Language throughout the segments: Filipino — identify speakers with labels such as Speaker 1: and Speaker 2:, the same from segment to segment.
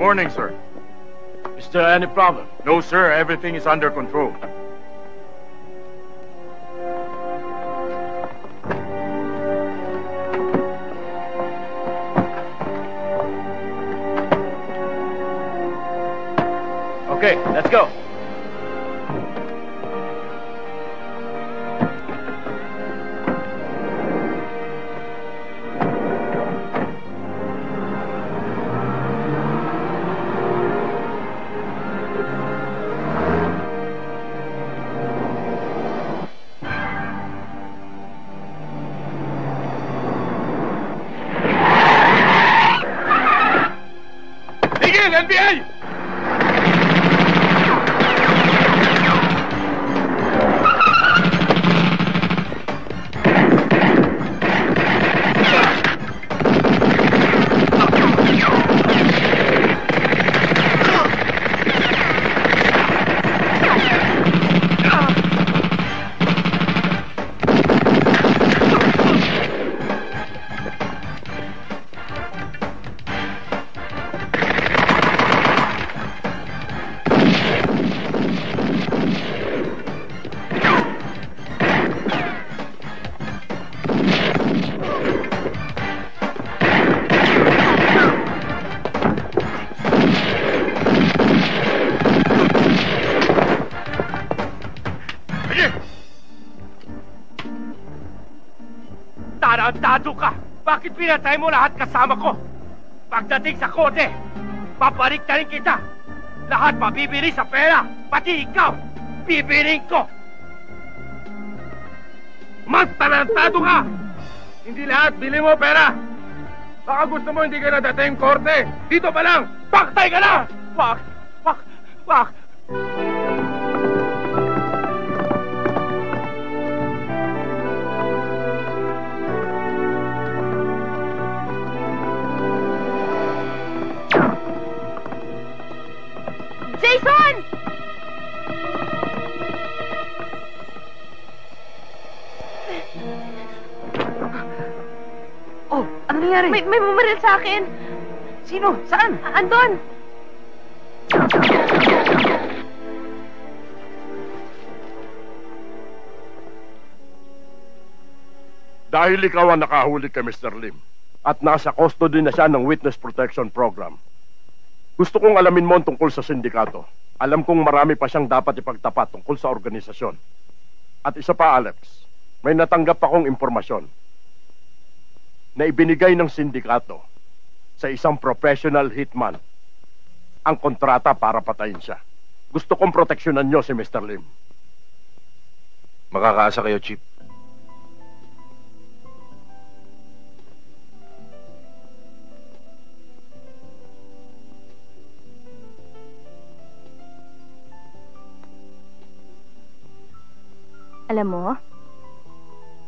Speaker 1: morning, sir. Is there any problem? No, sir. Everything is under control. Okay, let's go. NBI! Tarantado ka! Bakit pinatay mo lahat kasama ko? Pagdating sa korte, babalik na rin kita! Lahat mabibili sa pera! Pati ikaw! Bibiling ko! Mas tarantado ka! Hindi lahat bili mo pera! Baka gusto mo hindi ka na dating korte! Dito pa lang! Paktay ka na! Wag! Wag! Wag!
Speaker 2: Jason!
Speaker 3: Oh, ano nangyari?
Speaker 2: May bumaril sa akin.
Speaker 3: Sino? Saan?
Speaker 2: Andon!
Speaker 1: Dahil ikaw ang nakahuli kay Mr. Lim at nasa custody na siya ng Witness Protection Program, gusto kong alamin mo tungkol sa sindikato. Alam kong marami pa siyang dapat ipagtapat tungkol sa organisasyon. At isa pa, Alex, may natanggap akong impormasyon na ibinigay ng sindikato sa isang professional hitman ang kontrata para patayin siya. Gusto kong proteksyonan niyo si Mr. Lim.
Speaker 4: Makakaasa kayo, Chief.
Speaker 2: Alam mo,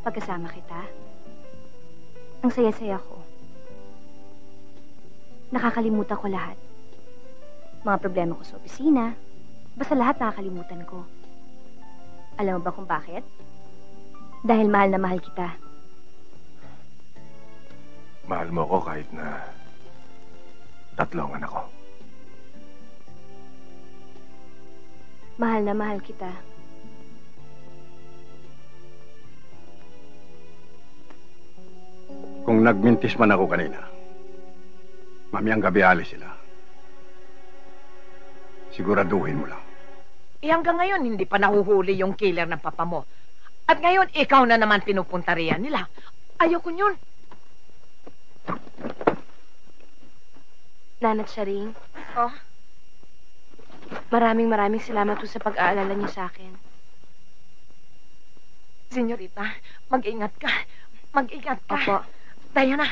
Speaker 2: pagkasama kita, ang saya-saya ko. Nakakalimutan ko lahat. Mga problema ko sa opisina, basta lahat nakakalimutan ko. Alam mo ba kung bakit? Dahil mahal na mahal kita.
Speaker 4: Mahal mo ako kahit na 3 ang anak ko.
Speaker 2: Mahal na mahal kita.
Speaker 5: Kung nagmintis man ako kanina, mamayang gabi alis sila. Siguraduhin mo lang.
Speaker 3: Hanggang ngayon, hindi pa nahuhuli yung killer ng papa mo. At ngayon, ikaw na naman pinupunta riyan nila. Ayoko yun.
Speaker 2: Nanat Sharing.
Speaker 3: Oh?
Speaker 2: Maraming salamat po sa pag-aalala niyo sa akin.
Speaker 3: Senyorita, mag-ingat ka. Mag-ingat ka.
Speaker 2: Opo.
Speaker 3: Diana.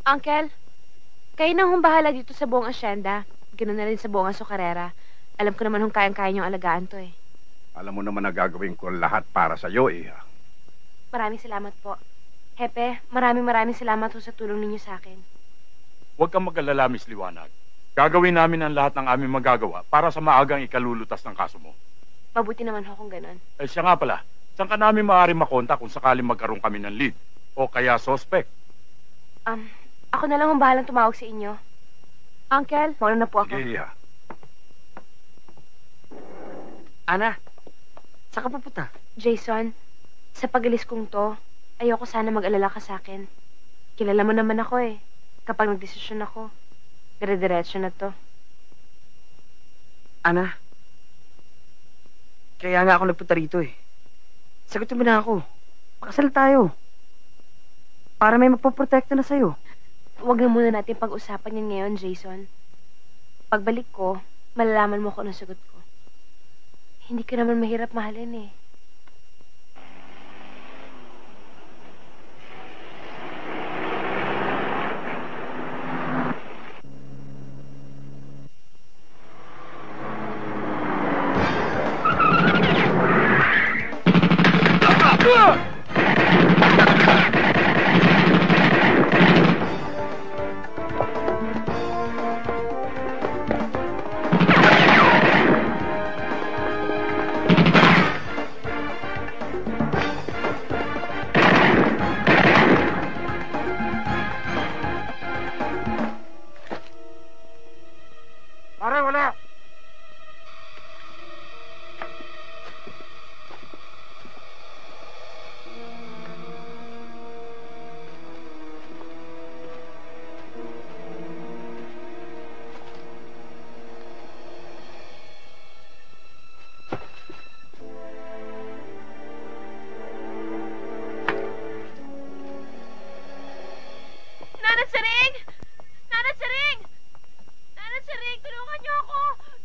Speaker 2: Uncle, kayo nang humbahala dito sa buong asyenda. Ganoon na rin sa buong Azucarera. Alam ko naman kung kayang-kaya niyong alagaan to eh.
Speaker 5: Alam mo naman na gagawin ko lahat para sa iyo, Iha.
Speaker 2: Maraming salamat po. Hepe, maraming salamat po sa tulong ninyo sa akin.
Speaker 1: Huwag kang mag-alala, Miss Liwanag. Gagawin namin ang lahat ng aming magagawa para sa maagang ikalulutas ng kaso mo.
Speaker 2: Mabuti naman ho kung ganon.
Speaker 1: Siya nga pala,
Speaker 6: Saan ka namin maaari makontak kung sakaling magkaroon kami ng lead? O kaya suspect?
Speaker 2: Ako na lang ang bahalang tumawag sa inyo. Uncle, mauna na po ako.
Speaker 5: Sige, Iha.
Speaker 7: Ana, saan ka pupunta?
Speaker 2: Jason, sa pag-alis kong to, ayoko sana mag-alala ka sa akin. Kilala mo naman ako eh. Kapag nagdesisyon ako, dire-diretso na to.
Speaker 7: Ana, kaya nga ako nagpunta rito eh. Sagutin mo na ako. Pakasal tayo. Para may magpaprotekta na sa'yo.
Speaker 2: Huwag na muna natin pag-usapan yan ngayon, Jason. Pagbalik ko, malalaman mo kung anong sagot ko. Hindi ka naman mahirap mahalin eh.
Speaker 7: Pare, wala.
Speaker 2: Nanay Sering! Nanay Sering! Nanay Sering, tulungan niyo ako!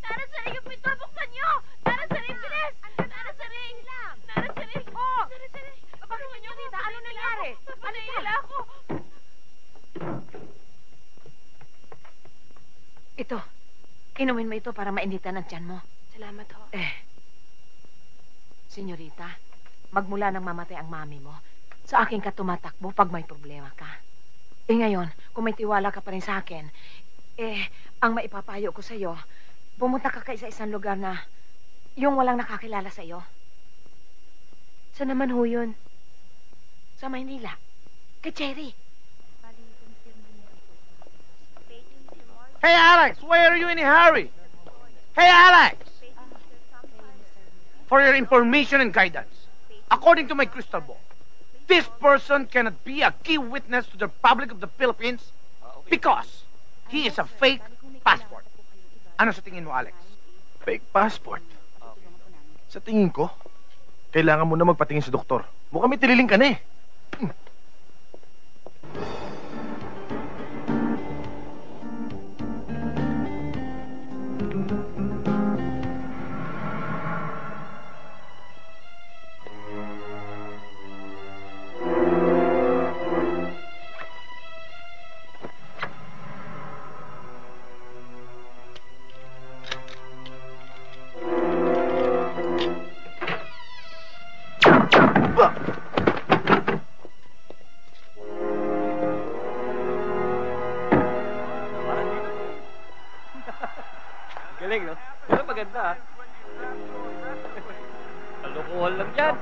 Speaker 2: Nanay Sering, yung pinto, buksan niyo! Nanay Sering, bilis! Nanay Sering! Nanay Sering! Oh! Nanay Sering! Tulungan niyo ako! Ano nangyari? Ano nila ako?
Speaker 3: Ito. Inumin mo ito para mainitan ang tiyan mo.
Speaker 2: Salamat ho.
Speaker 3: Senyorita, magmula nang mamatay ang mami mo, sa akin ka tumatakbo pag may problema ka. Ngayon, kung may tiwala ka pa rin sa akin, ang maipapayo ko sa'yo, pumunta ka sa isang lugar na yung walang nakakilala sa'yo.
Speaker 2: Saan naman ho yun?
Speaker 3: Sa Maynila. Kay Cherry.
Speaker 7: Hey, Alex, why are you in a hurry? Hey, Alex! For your information and guidance, according to my crystal ball, this person cannot be a key witness to the Republic of the Philippines because he is a fake passport. Ano sa tingin mo, Alex?
Speaker 4: Fake passport. Sa tingin ko, kailangan mo na magpatingin sa doktor. Mukhang may tililing ka na eh.
Speaker 8: Galing, no? Pero maganda, ha? Kalokohan lang yan.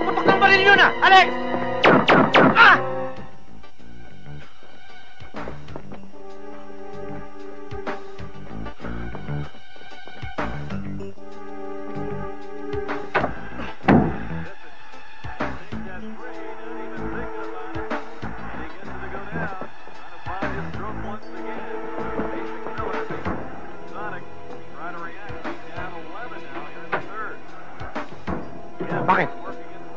Speaker 7: Putok ng baril yun, Alex! Ah!
Speaker 4: Bakit?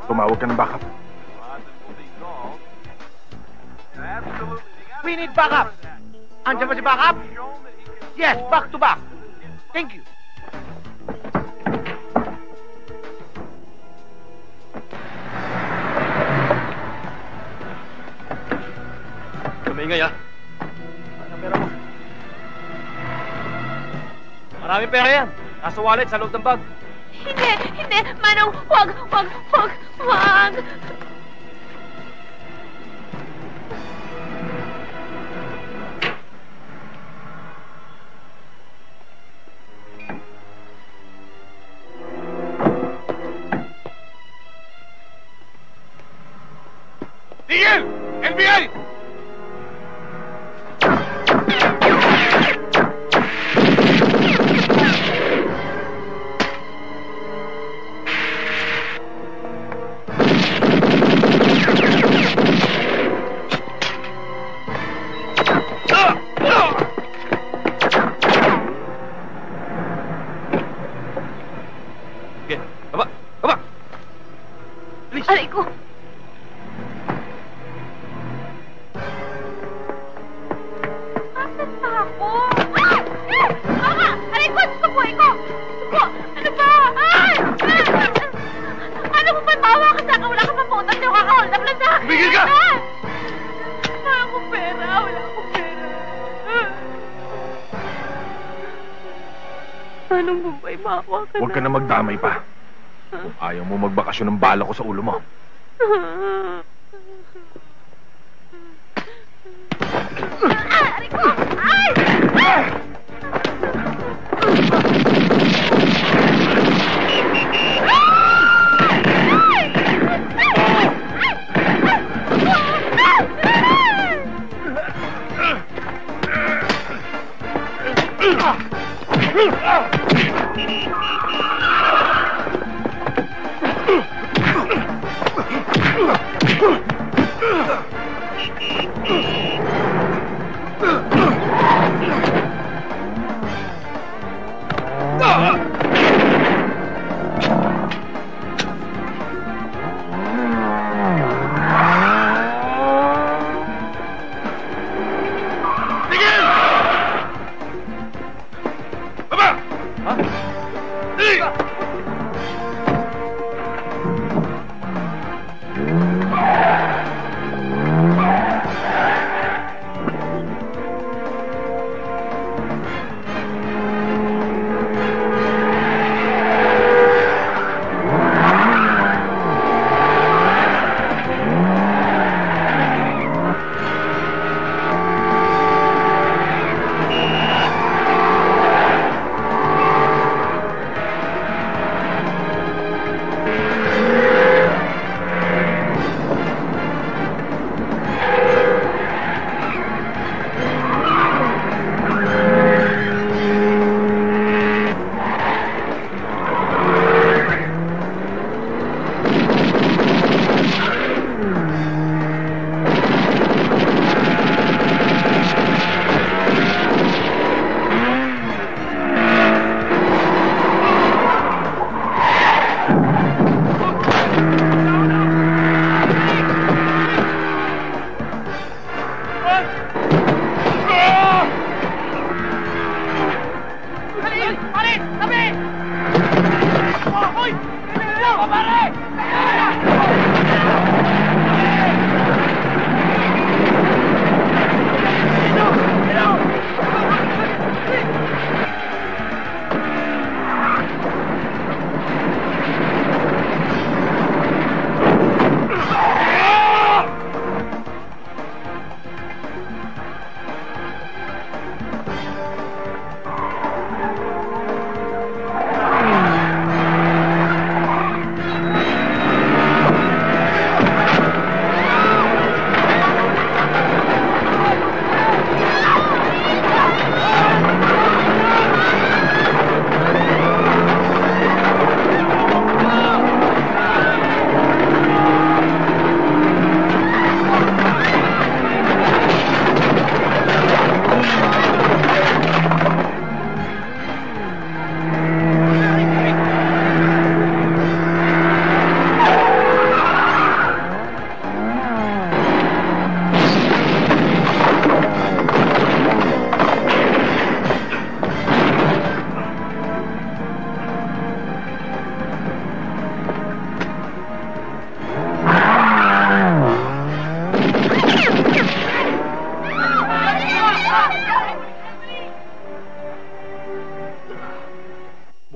Speaker 4: Tumawag ka ng backup.
Speaker 7: We need backup! Andiyan ba si backup? Yes, back to back. Thank you.
Speaker 8: Kamingay, ha? Ano pera mo? Maraming pera yan. Nasa wallet, sa loob ng bag.
Speaker 2: Hindi. Manong, wag.
Speaker 4: Tigil! NBI!
Speaker 8: Okay, baba! Baba!
Speaker 2: Aray ko. Asan pa ako? Mama! Aray ko! Subuhay ko! Ano ba? Ano mo ba tawa ka sa akin? Wala ka maputas. Yung kakahold up lang sa akin.
Speaker 4: Tumigil ka!
Speaker 2: Wala akong pera. Anong bubay? Maawa ka na.
Speaker 4: Huwag ka na magdamay pa. Kung ayaw mo magbakasyon ng bala ko sa ulo mo.
Speaker 2: Aray ko! Ay!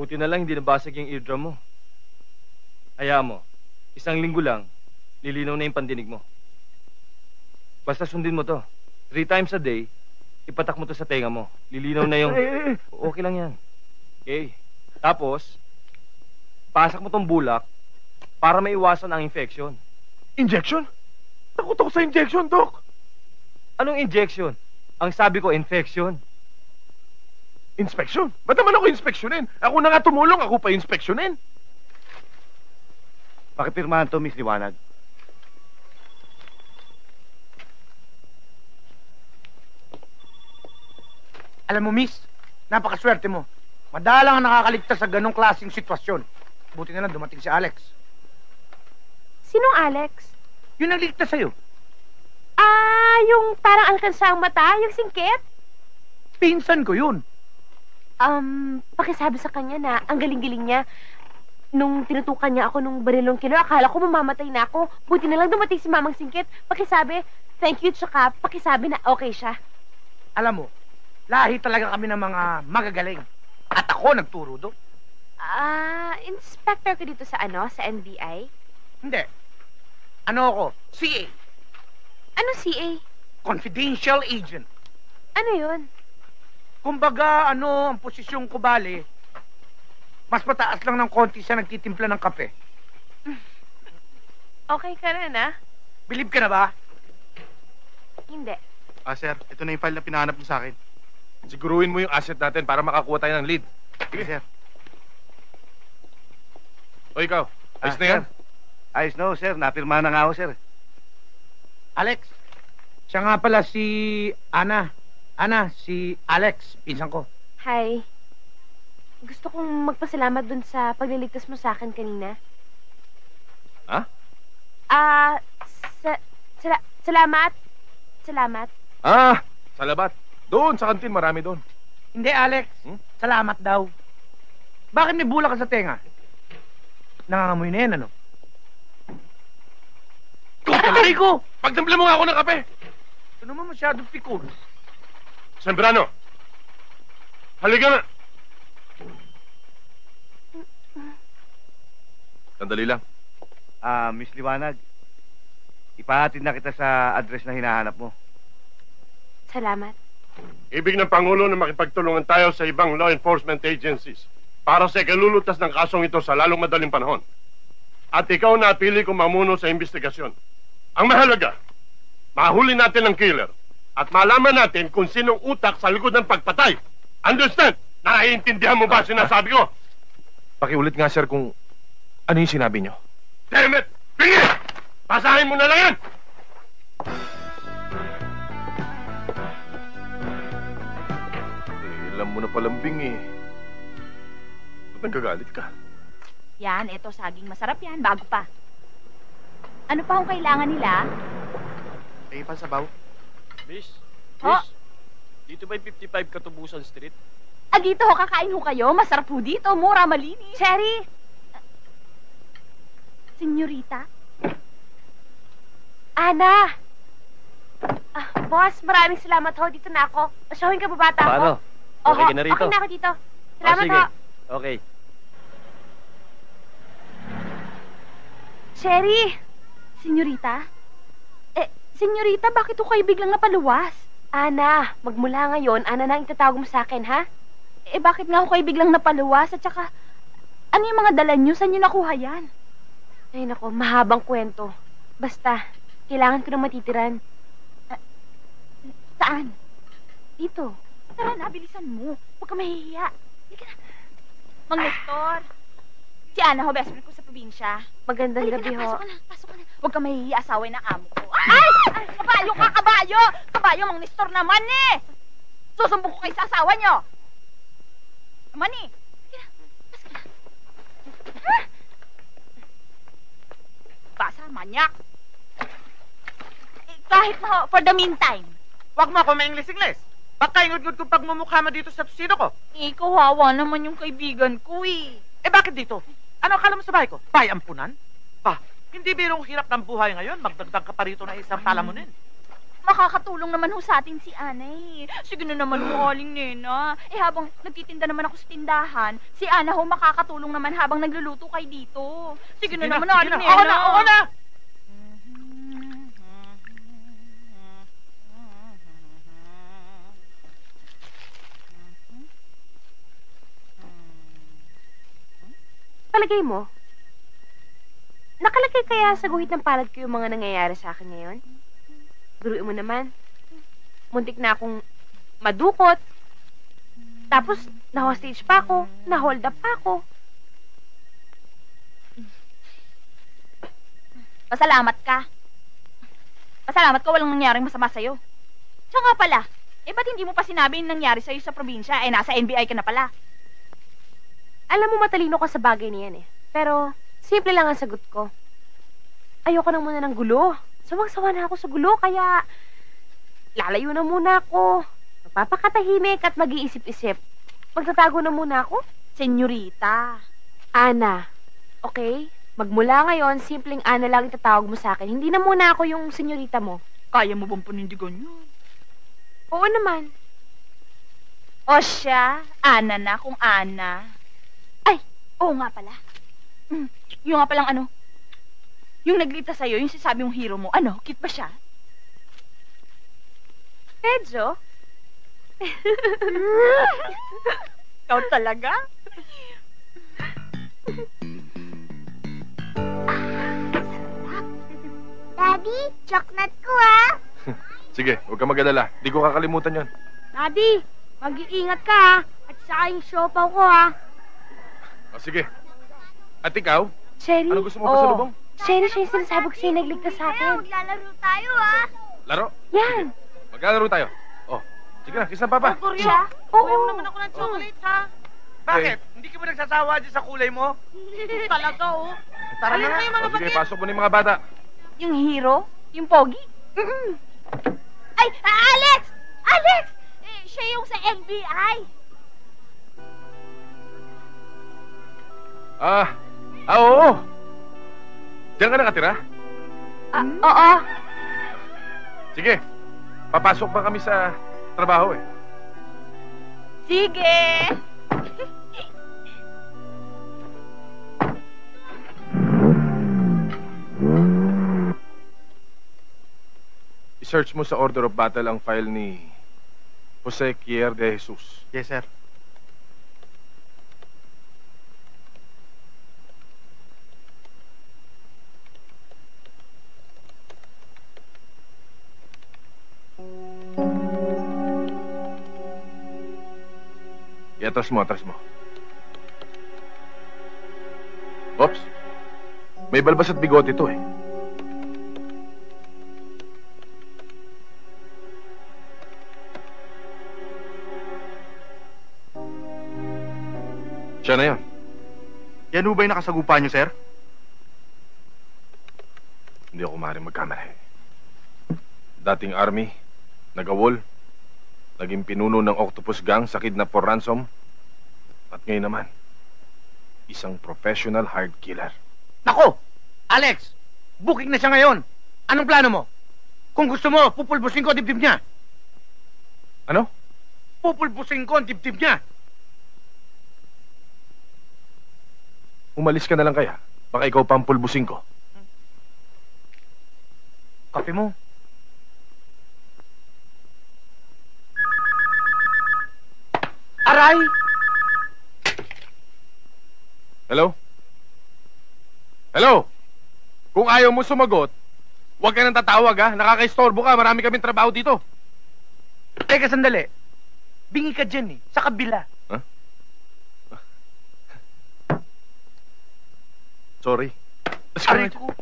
Speaker 8: Buti na lang hindi nabasag yung eardrum mo. Hayaan mo, 1 linggo lang, lilinaw na yung pandinig mo. Basta sundin mo to. 3 times a day, ipatak mo to sa tenga mo. Lilinaw na yung... Okay lang yan. Okay. Tapos, pasak mo tong bulak para maiwasan ang infection.
Speaker 4: Injection? Takot ako sa injection, Doc.
Speaker 8: Anong injection? Ang sabi ko, infection.
Speaker 4: Inspection? Ba't naman ako inspeksyonin? Ako na nga tumulong, ako pa inspeksyonin.
Speaker 9: Pakipirmahan to, Miss Liwanag.
Speaker 7: Alam mo, miss, napakaswerte mo. Madalang ang nakakaligtas sa ganong klaseng sitwasyon. Buti na lang dumating si Alex.
Speaker 2: Sinong Alex?
Speaker 7: Yung nagligtas sa'yo.
Speaker 2: Ah, yung parang alkansa ang mata, yung singkit?
Speaker 7: Pinsan ko yun.
Speaker 2: Pakisabi sa kanya na ang galing-galing niya. Nung tinutukan niya ako nung barilong kilo, akala ko mamamatay na ako. Buti na lang dumating si Mamang Singkit. Pakisabi, thank you, tsaka pakisabi na okay siya.
Speaker 7: Alam mo, lahi talaga kami ng mga magagaling. At ako nagturo do.
Speaker 2: Inspector ka dito sa sa NBI?
Speaker 7: Hindi. Ano ako? CA.
Speaker 2: Ano CA?
Speaker 7: Confidential agent.
Speaker 2: Ano yun?
Speaker 7: Kumbaga, ang posisyon ko bali, mas mataas lang ng konti sa nagtitimpla ng kape.
Speaker 2: Okay ka rin,
Speaker 7: Believe ka na ba?
Speaker 2: Hindi.
Speaker 4: Sir, ito na yung file na pinahanap mo sa akin. Siguruhin mo yung asset natin para makakuha tayo ng lead.
Speaker 9: Sige, sir.
Speaker 4: O ikaw, ayos na
Speaker 9: Sir.
Speaker 4: yan?
Speaker 9: Ayos na ho, sir. Napirmahan na nga ho, sir.
Speaker 7: Alex, siya nga pala si Ana. Ana, si Alex, pinsan ko.
Speaker 2: Hi. Gusto kong magpasalamat dun sa pagliligtas mo sa akin kanina.
Speaker 4: Ha?
Speaker 2: Salamat. Salamat.
Speaker 4: Salabat. Doon, sa kantin, marami doon.
Speaker 7: Hindi, Alex. Salamat daw. Bakit may bulak ka sa tenga? Nangangamoy na yan, ano? Aray ko!
Speaker 4: Pagdampla mo nga ako ng kape!
Speaker 7: Ito naman masyadong pikon.
Speaker 1: Sembrano, halika na.
Speaker 4: Sandali lang.
Speaker 9: Miss Liwanag, ipahatid na kita sa address na hinahanap mo.
Speaker 2: Salamat.
Speaker 1: Ibig ng Pangulo na makipagtulungan tayo sa ibang law enforcement agencies para sa ikalulutas ng kasong ito sa lalong madaling panahon. At ikaw na pili kong mamuno sa investigasyon. Ang mahalaga, mahuli natin ang killer at malaman natin kung sinong utak sa likod ng pagpatay. Understand? Naiintindihan mo ba sinasabi ko?
Speaker 4: Pakiulit nga, sir, kung ano yung sinabi nyo.
Speaker 1: Damn it! Bingit! Basahin mo na lang yan!
Speaker 4: Alam mo na palambing eh. Ba't nagagalit ka?
Speaker 10: Yan, eto, saging masarap yan, bago pa. Ano pa ang kailangan nila?
Speaker 9: Pansabaw?
Speaker 8: Miss?
Speaker 10: Ho?
Speaker 8: Dito ba yung 55 Katubusan Street?
Speaker 10: Dito ho, kakain ho kayo. Masarap ho dito, mura, malinis.
Speaker 2: Cherry!
Speaker 10: Senyorita?
Speaker 2: Ana! Boss, maraming salamat ho. Dito na ako. Asyawin ka ba bata ko?
Speaker 8: Paano? Okay ka na rito?
Speaker 2: Okay na ako dito. Salamat
Speaker 8: sige.
Speaker 2: ho.
Speaker 8: Okay.
Speaker 2: Cherry!
Speaker 10: Senyorita? Senyorita, bakit ho kayo biglang napaluwas?
Speaker 2: Ana, magmula ngayon, Ana na ang itatawag mo sa akin, ha?
Speaker 10: Bakit nga ho kayo biglang napaluwas? At saka, ano yung mga dala nyo? Saan nyo nakuha yan?
Speaker 2: Ay, nako, mahabang kwento. Basta, kailangan ko ng matitiran.
Speaker 10: Saan?
Speaker 2: Dito.
Speaker 10: Tara na, bilisan mo. Huwag ka mahihiya. Halika na. Mang Nestor. Si Ana ho, best friend ko sa probinsya.
Speaker 2: Magandang
Speaker 10: Halika
Speaker 2: gabi
Speaker 10: na,
Speaker 2: ho.
Speaker 10: pasok ka na, pasok ka na. Huwag ka mahihiya, asaway ng amo ko. Ay! Kabayo ka, kabayo! Kabayo, Mang Nestor naman eh! Susumbong ko kayo sa asawa nyo! Naman eh! Halika na, pasok ka na. Basa, manyak! Kahit na ho, for the meantime.
Speaker 7: Huwag mo ako maingles-ingles. Baka ingod-ngod kong pagmumukha mo dito sa tusino ko.
Speaker 10: Kawawa naman yung kaibigan ko eh.
Speaker 7: Bakit dito? Ano akala mo sa bahay ko? Bahay ampunan? Hindi birong hirap ng buhay ngayon. Magdagdag ka pa rito na isang palamunin.
Speaker 10: makakatulong naman ho sa atin si Ana eh. Sige na naman ho, Aling Nena. Eh habang nagtitinda naman ako sa tindahan, si Ana ho makakatulong naman habang nagluluto kayo dito. Sige na naman, Aling Nena.
Speaker 7: Ako na, ako na!
Speaker 11: Palagay mo, nakalagay kaya sa guhit ng palad ko yung mga nangyayari sa akin ngayon? Biruin mo naman, muntik na akong madukot, tapos na-hostage pa ako, na-hold up pa ako.
Speaker 10: Pasalamat ka. Pasalamat ka walang nangyaring masama sa'yo. Tsaka pala, ba't hindi mo pa sinabi yung nangyari sa'yo sa probinsya? Nasa NBI ka na pala.
Speaker 11: Alam mo, matalino ka sa bagay niyan eh. Pero, simple lang ang sagot ko. Ayoko na muna ng gulo. Sawang-sawa na ako sa gulo, kaya lalayo na muna ako. Magpapakatahimik at mag-iisip-isip. Magtatago na muna ako.
Speaker 10: Senyorita.
Speaker 11: Ana, okay? Magmula ngayon, simpleng Ana lang itatawag mo sa akin. Hindi na muna ako yung senyorita mo.
Speaker 10: Kaya mo bang panindigan yun?
Speaker 11: Oo naman.
Speaker 10: O siya, Ana na kung Ana. Ay, oo nga pala. Yung nga palang ano, yung naglita sa'yo, yung sinasabi mong hero mo, ano, cute ba siya?
Speaker 11: Pedro?
Speaker 10: Ikaw talaga?
Speaker 12: Daddy, chocolate ko ah.
Speaker 4: Sige, huwag ka mag-alala. Di ko kakalimutan yon.
Speaker 12: Daddy, mag-iingat ka ha. At saka yung siopaw ko ha.
Speaker 4: O sige. At ikaw?
Speaker 11: Sherry?
Speaker 4: Ano gusto mo pa sa lubong?
Speaker 11: Sherry, siya yung sinasabi ko sa'yo nagligtas sa akin.
Speaker 12: Maglalaro tayo ah.
Speaker 4: Laro?
Speaker 11: Yan.
Speaker 4: Maglalaro tayo. Oh, sige na, kiss ng papa.
Speaker 10: Siya?
Speaker 7: Oo. naman ako ng chocolate, ha? Bakit? Hindi ka ba nagsasawa dyan sa kulay mo?
Speaker 10: Talaga, oh.
Speaker 7: Tara na nga.
Speaker 4: O sige, pasok mo na yung mga bata.
Speaker 10: Yung hero? Yung pogi? Ay, Alex! Alex! Siya yung sa NBI.
Speaker 4: Oo. Diyan ka nakatira?
Speaker 11: Oo.
Speaker 4: Sige, papasok pa kami sa trabaho eh.
Speaker 10: Sige!
Speaker 4: I-search mo sa order of battle ang file ni Jose Kier de Jesus.
Speaker 9: Yes, sir.
Speaker 4: Atras mo, atras mo. Oops. May balbas at bigote ito eh. Siya na yan.
Speaker 9: Yan ho ba yung nakasagupa niyo, sir?
Speaker 4: Hindi ako maaaring magkamali. Dating army, nagawol, naging pinuno ng Octopus Gang sa kidnap for ransom, at ngayon naman, isang professional hard killer.
Speaker 7: Nako! Alex! Booking na siya ngayon. Anong plano mo? Kung gusto mo, pupulbusin ko ang dibdib niya.
Speaker 4: Ano?
Speaker 7: Pupulbusin ko ang dibdib niya.
Speaker 4: Umalis ka na lang kaya. Baka ikaw pa ang pulbusin ko.
Speaker 7: Kape mo. Aray!
Speaker 4: Hello? Hello? Kung ayaw mo sumagot, huwag ka nang tatawag ha. Nakaka-istorbo ka. Marami kaming trabaho dito.
Speaker 7: Teka, sandali. Bingi ka dyan eh. Sa kabila.
Speaker 4: Huh? Sorry.
Speaker 7: Aray ko.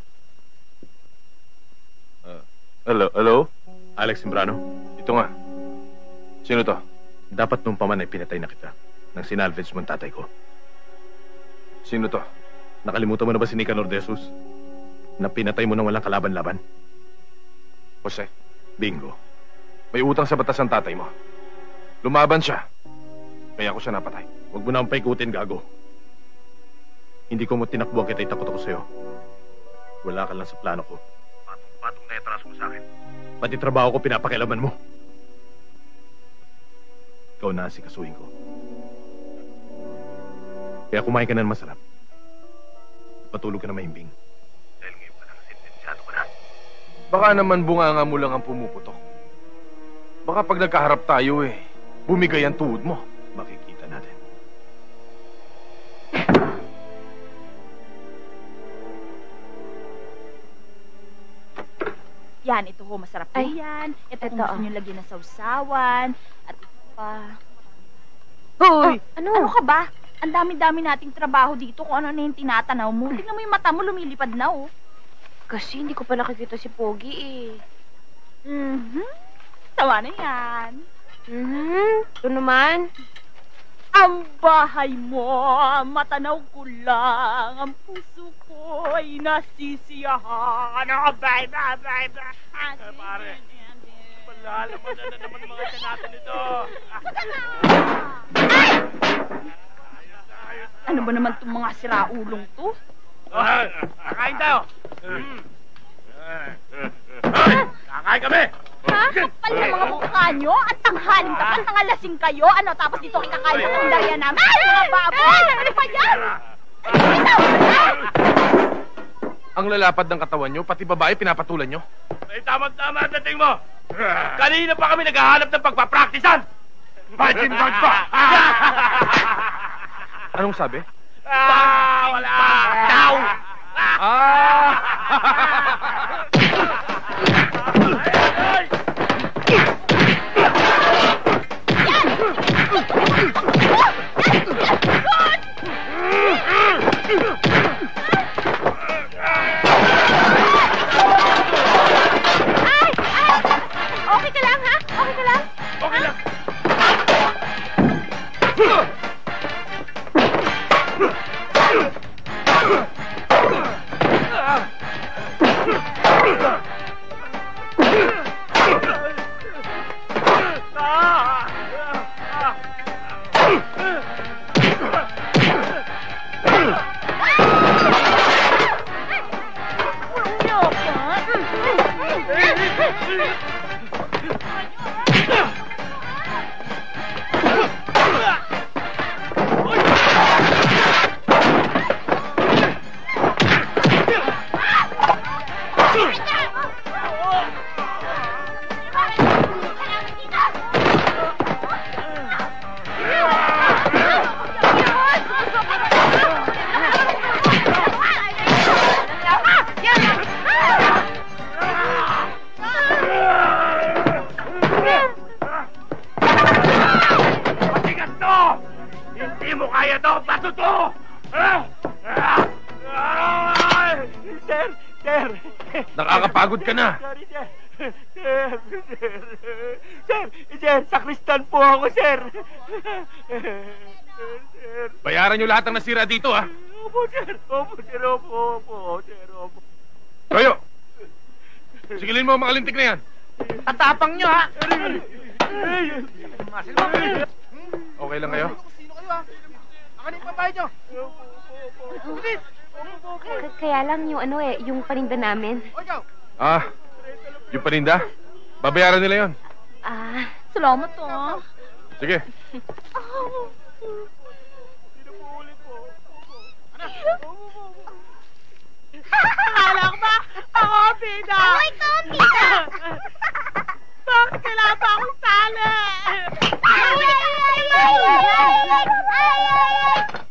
Speaker 4: Hello?
Speaker 13: Alex Sembrano,
Speaker 4: Ito nga. Sino to?
Speaker 13: dapat nung paman ay pinatay na kita nang sinalvage mo ang tatay ko.
Speaker 4: Sino to?
Speaker 13: Nakalimutan mo na ba si Nicanor de Jesus? Na pinatay mo nang walang kalaban-laban?
Speaker 4: Jose,
Speaker 13: Bingo.
Speaker 4: may utang sa batas ang tatay mo. Lumaban siya. Kaya ako siya napatay.
Speaker 13: Huwag mo na ang paikutin, gago. Hindi ko mo tinakbuhan kita'y takot ako sa'yo. Wala ka lang sa plano ko. Patong-patong na iatras mo sa akin. Pati trabaho ko pinapakialaman mo. Ikaw na si kasuhin ko. Kaya kumain ka na ng masarap. Patulog ka na mahimbing. Dahil ngayon pa lang sentensyado ka na.
Speaker 4: Baka naman bunganga mo lang ang pumuputok. Baka pag nagkaharap tayo bumigay ang tuhod mo.
Speaker 13: Makikita natin.
Speaker 10: Yan, ito ho, masarap po yan. Ito kung gusto nyo lagyan ng sausawan. At ito pa. Hoy! Ano ka ba? Ang dami-dami nating trabaho dito kung ano na yung tinatanaw mo. Tingnan mo yung mata mo, lumilipad na, oh.
Speaker 11: Kasi hindi ko pa nakikita si Pogi eh.
Speaker 10: Tawa na yan.
Speaker 11: Ito naman.
Speaker 10: Ang bahay mo, matanaw ko lang. Ang puso ko ay nasisiyahan. Bye.
Speaker 7: Pare, palalaman na naman mga natin ito.
Speaker 10: Ano ba naman itong mga siraulong to?
Speaker 7: Kakain tayo. Kakain kami.
Speaker 10: Ha? Kapal na mga mukha nyo? At tanghaling kapal, tangalasing kayo? Ano, tapos dito kinakain ng pundarya namin? Mga baboy! Ano ba yan?
Speaker 4: Ang lalapad ng katawan nyo, pati babae pinapatulan nyo.
Speaker 7: May tama-tama ang dating mo. Kanina pa kami naghahanap ng pagpapraktisan. Fighting bag pa!
Speaker 4: Anong sabi?
Speaker 7: Wala! Down!
Speaker 11: Okay ka lang, ha? Okay ka lang?
Speaker 7: Okay lang.
Speaker 4: Nakakapagod ka na.
Speaker 7: Sir, sakristan po ako, sir.
Speaker 4: Bayaran nyo lahat ng nasira dito, ha?
Speaker 7: Opo, sir. Opo.
Speaker 4: Toyo! Sigilin mo ang mga lintik na yan.
Speaker 7: Tatapang nyo, ha?
Speaker 4: Okay lang kayo?
Speaker 7: Sino kayo, ha? Akin yung babae nyo.
Speaker 11: Kaya lang yung yung paninda namin.
Speaker 4: Yung paninda? Babayaran nila yon.
Speaker 10: Salamat to.
Speaker 4: Sige.
Speaker 7: Akala ko ba? Ako, Pida!
Speaker 10: Ako, ikaw, Pida!
Speaker 7: Bakit kailangan pa akong sali?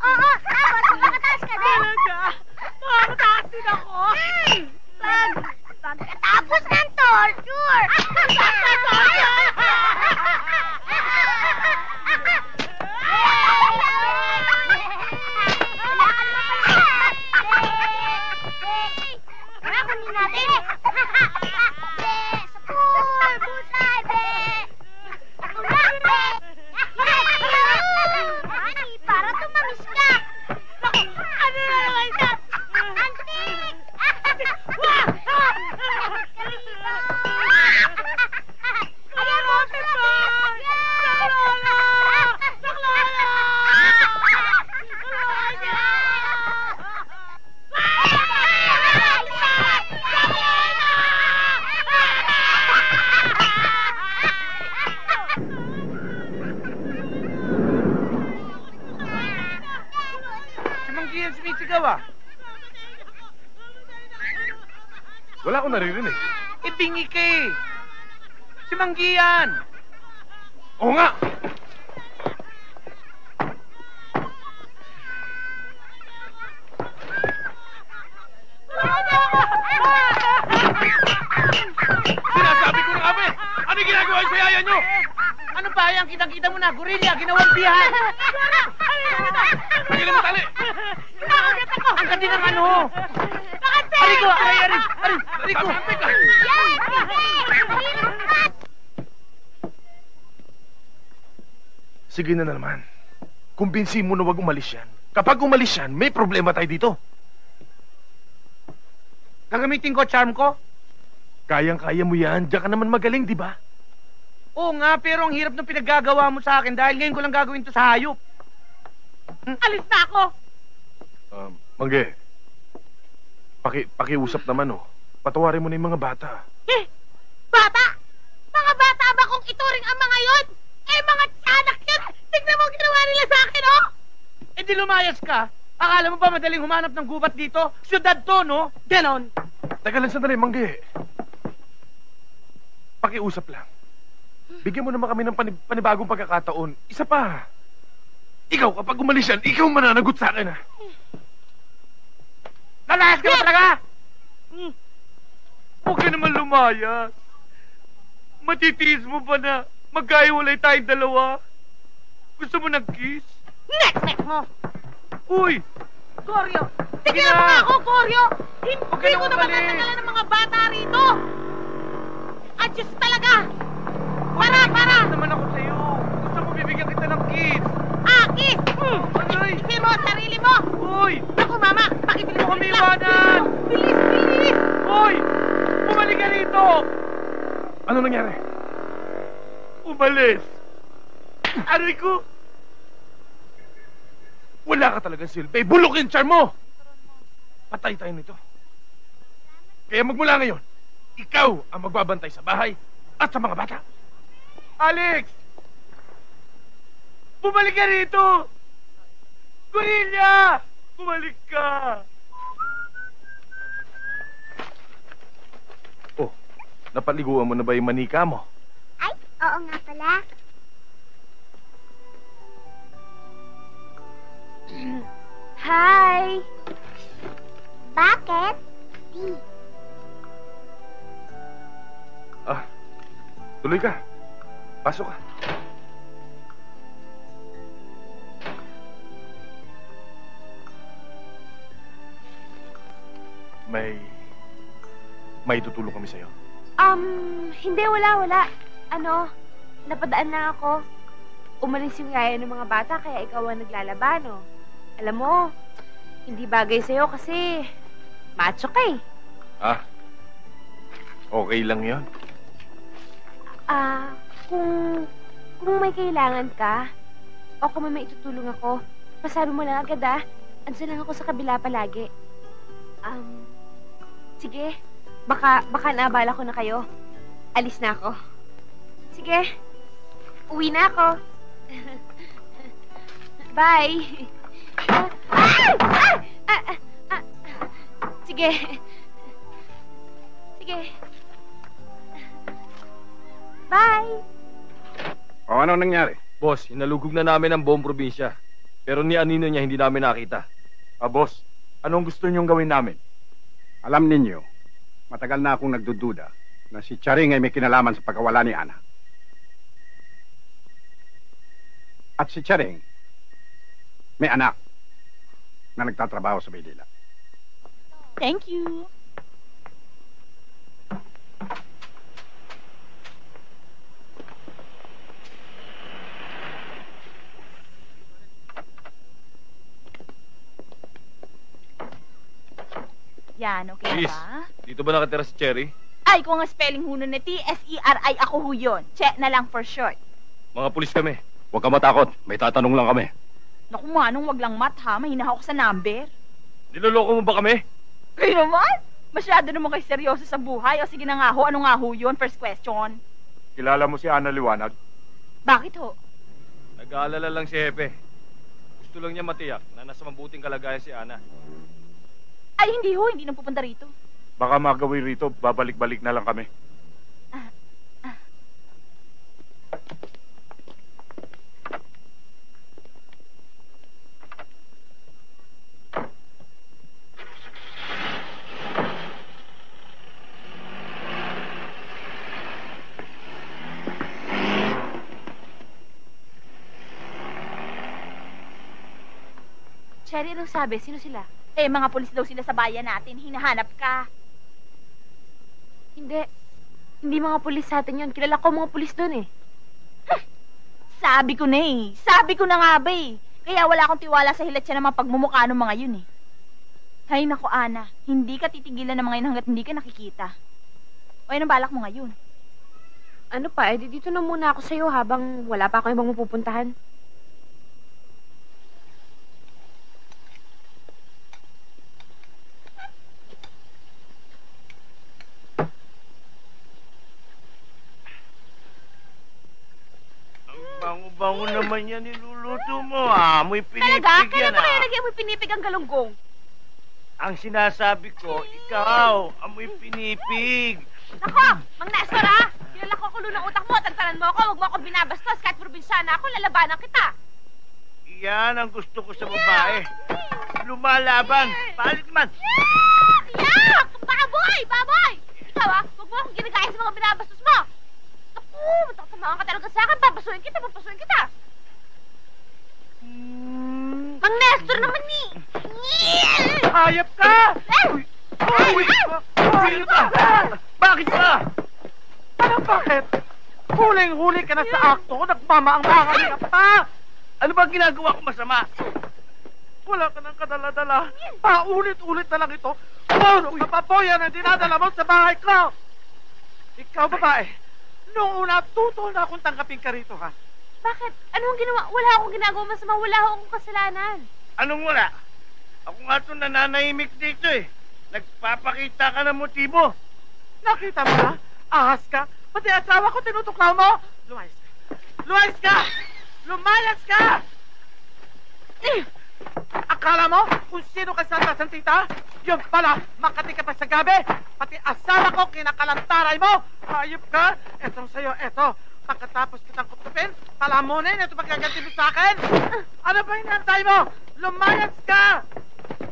Speaker 10: Oo, tapos makataas ka din.
Speaker 7: Talaga? Makataas din ako?
Speaker 10: Tapos ng torture! Kunin natin! Sapul! Busay! Para tumamis ka!
Speaker 7: Ano na naman siya?
Speaker 10: Antik! Ayan mo,
Speaker 7: Saklola! Manggi ang sumisigaw ah.
Speaker 4: Wala akong naririnig.
Speaker 7: Ibingi ka eh. Si Manggi yan.
Speaker 4: Oo nga! Sinasabi ko na kami! Ano yung ginagawa sa yaya nyo?
Speaker 7: Ano ba yan? Kitang-kita mo na. Gorilla, ginawang bihan.
Speaker 4: Pagilan mo tali!
Speaker 7: Ang ganda ng ano. Arigo, Arigo.
Speaker 4: Sige na naman. Kumbinsi mo na wag umalis yan. Kapag umalis yan, may problema tayo dito.
Speaker 7: Gagamitin ko charm ko?
Speaker 4: Kayang-kaya mo yan. Diyan ka naman magaling, di ba?
Speaker 7: Oo nga, pero ang hirap ng pinaggagawa mo sa akin dahil ngayon ko lang gagawin to sa hayop. Alis na ako!
Speaker 4: Mangge, pakiusap naman, oh. Patawarin mo na yung mga bata.
Speaker 12: Eh, bata? Mga bata ba kung ituring ang mga yon? Eh, mga tiyanak yun! Tignan mo ang ginawa nila sa akin, oh!
Speaker 7: Eh di lumayas ka. Akala mo ba madaling humanap ng gubat dito? Siyudad to, no? Ganon.
Speaker 4: Teka lang sandali, Mangge. Pakiusap lang. Bigyan mo naman kami ng panibagong pagkakataon. Isa pa. Ikaw, kapag umalis yan, ikaw mananagot sa akin, ha?
Speaker 7: Lalayas ka ba talaga? Huwag ka naman lumayas. Matitiis mo ba na magkaiwalay tayong dalawa? Gusto mo ng kiss?
Speaker 12: Nek mo!
Speaker 7: Uy!
Speaker 12: Koryo! Tigilan mo ako, Koryo! Hindi ko naman
Speaker 7: umalis.
Speaker 12: natagalan ng mga bata rito! Adjust talaga! Para!
Speaker 7: naman ako sa'yo. Gusto mo bibigyan kita ng kiss?
Speaker 12: Kiss!
Speaker 7: Aray!
Speaker 12: Isipin mo ang sarili mo!
Speaker 7: Uy!
Speaker 12: Ako, Mama! Pakibili mo
Speaker 7: Huwag umiwanan!
Speaker 12: Bilis!
Speaker 7: Uy! Bumalik ka rito!
Speaker 4: Ano nangyari?
Speaker 7: Umalis! Aray ko!
Speaker 4: Wala ka talagang silbi. Bulukin charm mo! Patay tayo nito. Kaya magmula ngayon, ikaw ang magbabantay sa bahay at sa mga bata.
Speaker 7: Alex! Bumalik ka rito! Gorilla! Bumalik ka!
Speaker 4: Oh, napaliguan mo na ba yung manika mo?
Speaker 14: Ay, oo nga pala.
Speaker 11: Hi!
Speaker 14: Bakit?
Speaker 4: Tuloy ka. Pasok ka. May tutulong kami sa'yo.
Speaker 11: Hindi, wala. Ano, napadaan lang ako. Umalis yung yaya ng mga bata, kaya ikaw ang naglalaba, no? Alam mo, hindi bagay sa'yo kasi macho ka eh.
Speaker 4: Okay lang yon.
Speaker 11: Kung may kailangan ka, o kung may itutulong ako, pasabi mo lang agad Andiyan lang ako sa kabila palagi. Sige, baka naabala ko na kayo. Alis na ako. Sige, uwi na ako. Bye. Sige. Bye.
Speaker 5: O, anong nangyari?
Speaker 8: Boss, hinalugog na namin ang buong probinsya. Pero ni Anino niya hindi namin nakita.
Speaker 6: Boss, anong gusto niyong gawin namin?
Speaker 5: Alam ninyo, matagal na akong nagdududa na si Charing ay may kinalaman sa pagkawala ni Ana. At si Charing, may anak na nagtatrabaho sa Maynila.
Speaker 10: Thank you. Yan, okay
Speaker 8: Miss,
Speaker 10: ba?
Speaker 8: dito ba nakatira si Cherry?
Speaker 10: Ay, kung ang spelling ho nun na T-S-E-R-I, ako ho yun. Che na lang for short.
Speaker 8: Mga pulis kami.
Speaker 1: Huwag ka matakot. May tatanong lang kami.
Speaker 10: Naku, Manong, wag lang mat ha. Mahina ako sa number.
Speaker 8: Niloloko mo ba kami?
Speaker 10: Kayo naman? Masyado naman kayo seryoso sa buhay. O sige na nga ho, ano nga ho yun? First question.
Speaker 6: Kilala mo si Ana Liwanag?
Speaker 10: Bakit ho?
Speaker 8: Nag-aalala lang si Hepe. Gusto Gusto lang niya matiyak na nasa mabuting kalagayan si Ana.
Speaker 10: Ay, hindi ho. Hindi nang pupunta rito.
Speaker 6: Baka magawi rito, babalik-balik na lang kami.
Speaker 11: Cherry, anong sabi? Sino sila?
Speaker 10: Eh, mga pulis daw sila sa bayan natin. Hinahanap ka.
Speaker 11: Hindi. Hindi mga pulis sa atin yun. Kilala ko mga pulis doon eh.
Speaker 10: Sabi ko na eh. Sabi ko na nga ba eh. Kaya wala akong tiwala sa hilat siya ng mga pagmumukha ng mga yun eh. Hay nako, Ana. Hindi ka titigilan ng mga yun hanggat hindi ka nakikita. O yan ang balak mo ngayon.
Speaker 11: Ano pa, dito na muna ako sa'yo habang wala pa ako ibang mapupuntahan.
Speaker 9: Bango naman yan niluluto mo, ha? Amoy pinipig
Speaker 11: Talaga?
Speaker 9: yan,
Speaker 11: Kailan ba kayo
Speaker 9: ha?
Speaker 11: nag-amoy pinipig ang galunggong?
Speaker 9: Ang sinasabi ko, ikaw, amoy pinipig.
Speaker 11: Nako! Mang Nestor, ha? Kilala ko kulo ng utak mo. Tantanan mo ako. Huwag mo akong binabastos. Kahit probinsyana ako, lalabanan kita.
Speaker 9: Yan ang gusto ko sa babae. Lumalaban. Palit man.
Speaker 11: Yak! Baboy! Baboy! Ikaw, ha? Huwag mo akong ginagaya sa mga binabastos mo. Naku! Matakasamaan ka talaga sa akin. Papasuhin kita. Mang Nestor naman ni!
Speaker 7: Hayop ka! Uy! Sino ka? Bakit ka? Ano bakit? Huling-huli ka na sa akto. Nagmamaang-maangan ka pa.
Speaker 9: Ano ba ginagawa ko masama?
Speaker 7: Wala ka ng kadala-dala. Paulit-ulit na lang ito. Puro kapaboyan ang dinadala mo sa bahay ko. Ikaw, babae, noong una, tutol na akong tanggapin ka rito, ha?
Speaker 11: Bakit? Anong ginawa? Wala akong ginagawa masama. Wala akong kasalanan.
Speaker 9: Anong wala? Ako nga ito nananahimik dito eh. Nagpapakita ka ng motibo.
Speaker 7: Nakita mo na? Ahas ka? Pati asawa ko tinutuklaw mo? Lumayas ka! Lumayas ka! Lumayas ka! Akala mo kung sino ka sa tita? Yun pala, makati ka pa sa gabi. Pati asawa ko kinakalantaray mo. Hayop ka? Etong sa'yo, eto. Pagkatapos kitang kutupin, palamunin, ito pagkaganti mo sa akin. Ano ba hinantay mo? Lumayas ka!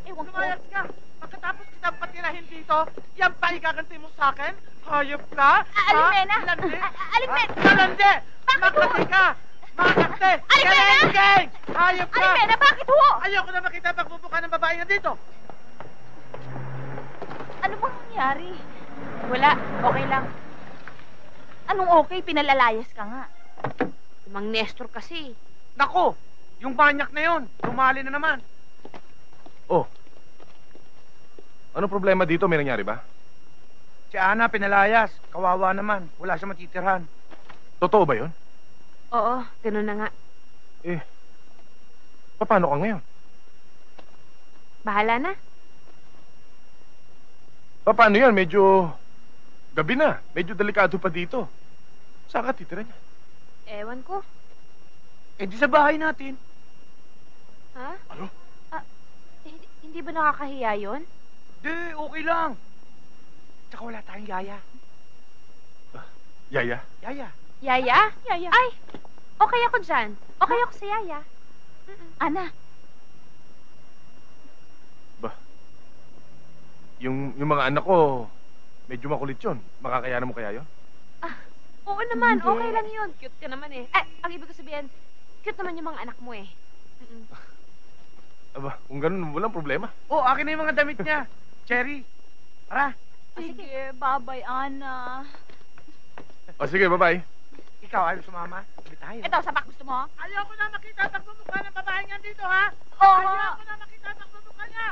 Speaker 7: Lumayas ka! Pagkatapos kitang patirahin dito, yan pa igaganti mo sa akin? Hayop ka?
Speaker 10: Alimena!
Speaker 7: Landi?
Speaker 10: Alimena!
Speaker 7: Landi! Makati ka! Makati!
Speaker 10: Alimena!
Speaker 7: Galengeng! Hayop ka!
Speaker 10: Alimena, bakit ho?
Speaker 7: Ayoko na makita pagbubuka ng babae na dito.
Speaker 10: Ano bang nangyari?
Speaker 11: Wala. Okay lang.
Speaker 10: Anong okay? Pinalalayas ka nga.
Speaker 11: Mang Nestor kasi.
Speaker 7: Nako! Yung banyak na yon, tumali na naman.
Speaker 4: Oh. Ano problema dito? May nangyari ba?
Speaker 7: Si Ana pinalayas. Kawawa naman. Wala siya matitirhan.
Speaker 4: Totoo ba yun?
Speaker 11: Oo, ganun na nga.
Speaker 4: Eh, paano ka ngayon?
Speaker 11: Bahala na.
Speaker 4: Paano yan? Medyo gabi na. Medyo delikado pa dito. Saan ka titira niya?
Speaker 11: Ewan ko.
Speaker 7: Eh di sa bahay natin.
Speaker 11: Ha?
Speaker 4: Ano?
Speaker 11: Hindi ba nakakahiya yun?
Speaker 7: Di, okay lang. Tsaka wala tayong yaya.
Speaker 4: Yaya?
Speaker 7: Yaya.
Speaker 11: Yaya?
Speaker 10: Yaya.
Speaker 11: Ay, okay ako dyan. Okay ako sa Yaya.
Speaker 10: Ana,
Speaker 4: Yung mga anak ko, medyo makulit yun. Makakayanan mo kaya yun?
Speaker 11: Oo naman,
Speaker 10: Hindi.
Speaker 11: okay lang yun. Cute ka naman eh. Ay, ang ibig ko sabihin, cute naman yung mga anak mo eh.
Speaker 4: Aba, kung ganun, walang problema.
Speaker 7: Oh, akin na yung mga damit niya. Cherry. Tara.
Speaker 10: sige, babay, Ana.
Speaker 4: O sige, bye-bye.
Speaker 7: Ikaw, ayaw sumama? Sabi tayo.
Speaker 10: Ito, sabak gusto mo?
Speaker 7: Ayoko na makita ang pagmumukha ng babae niyan dito, ha?
Speaker 10: Oo.
Speaker 7: Ayoko na makita ang pagmumukha niya.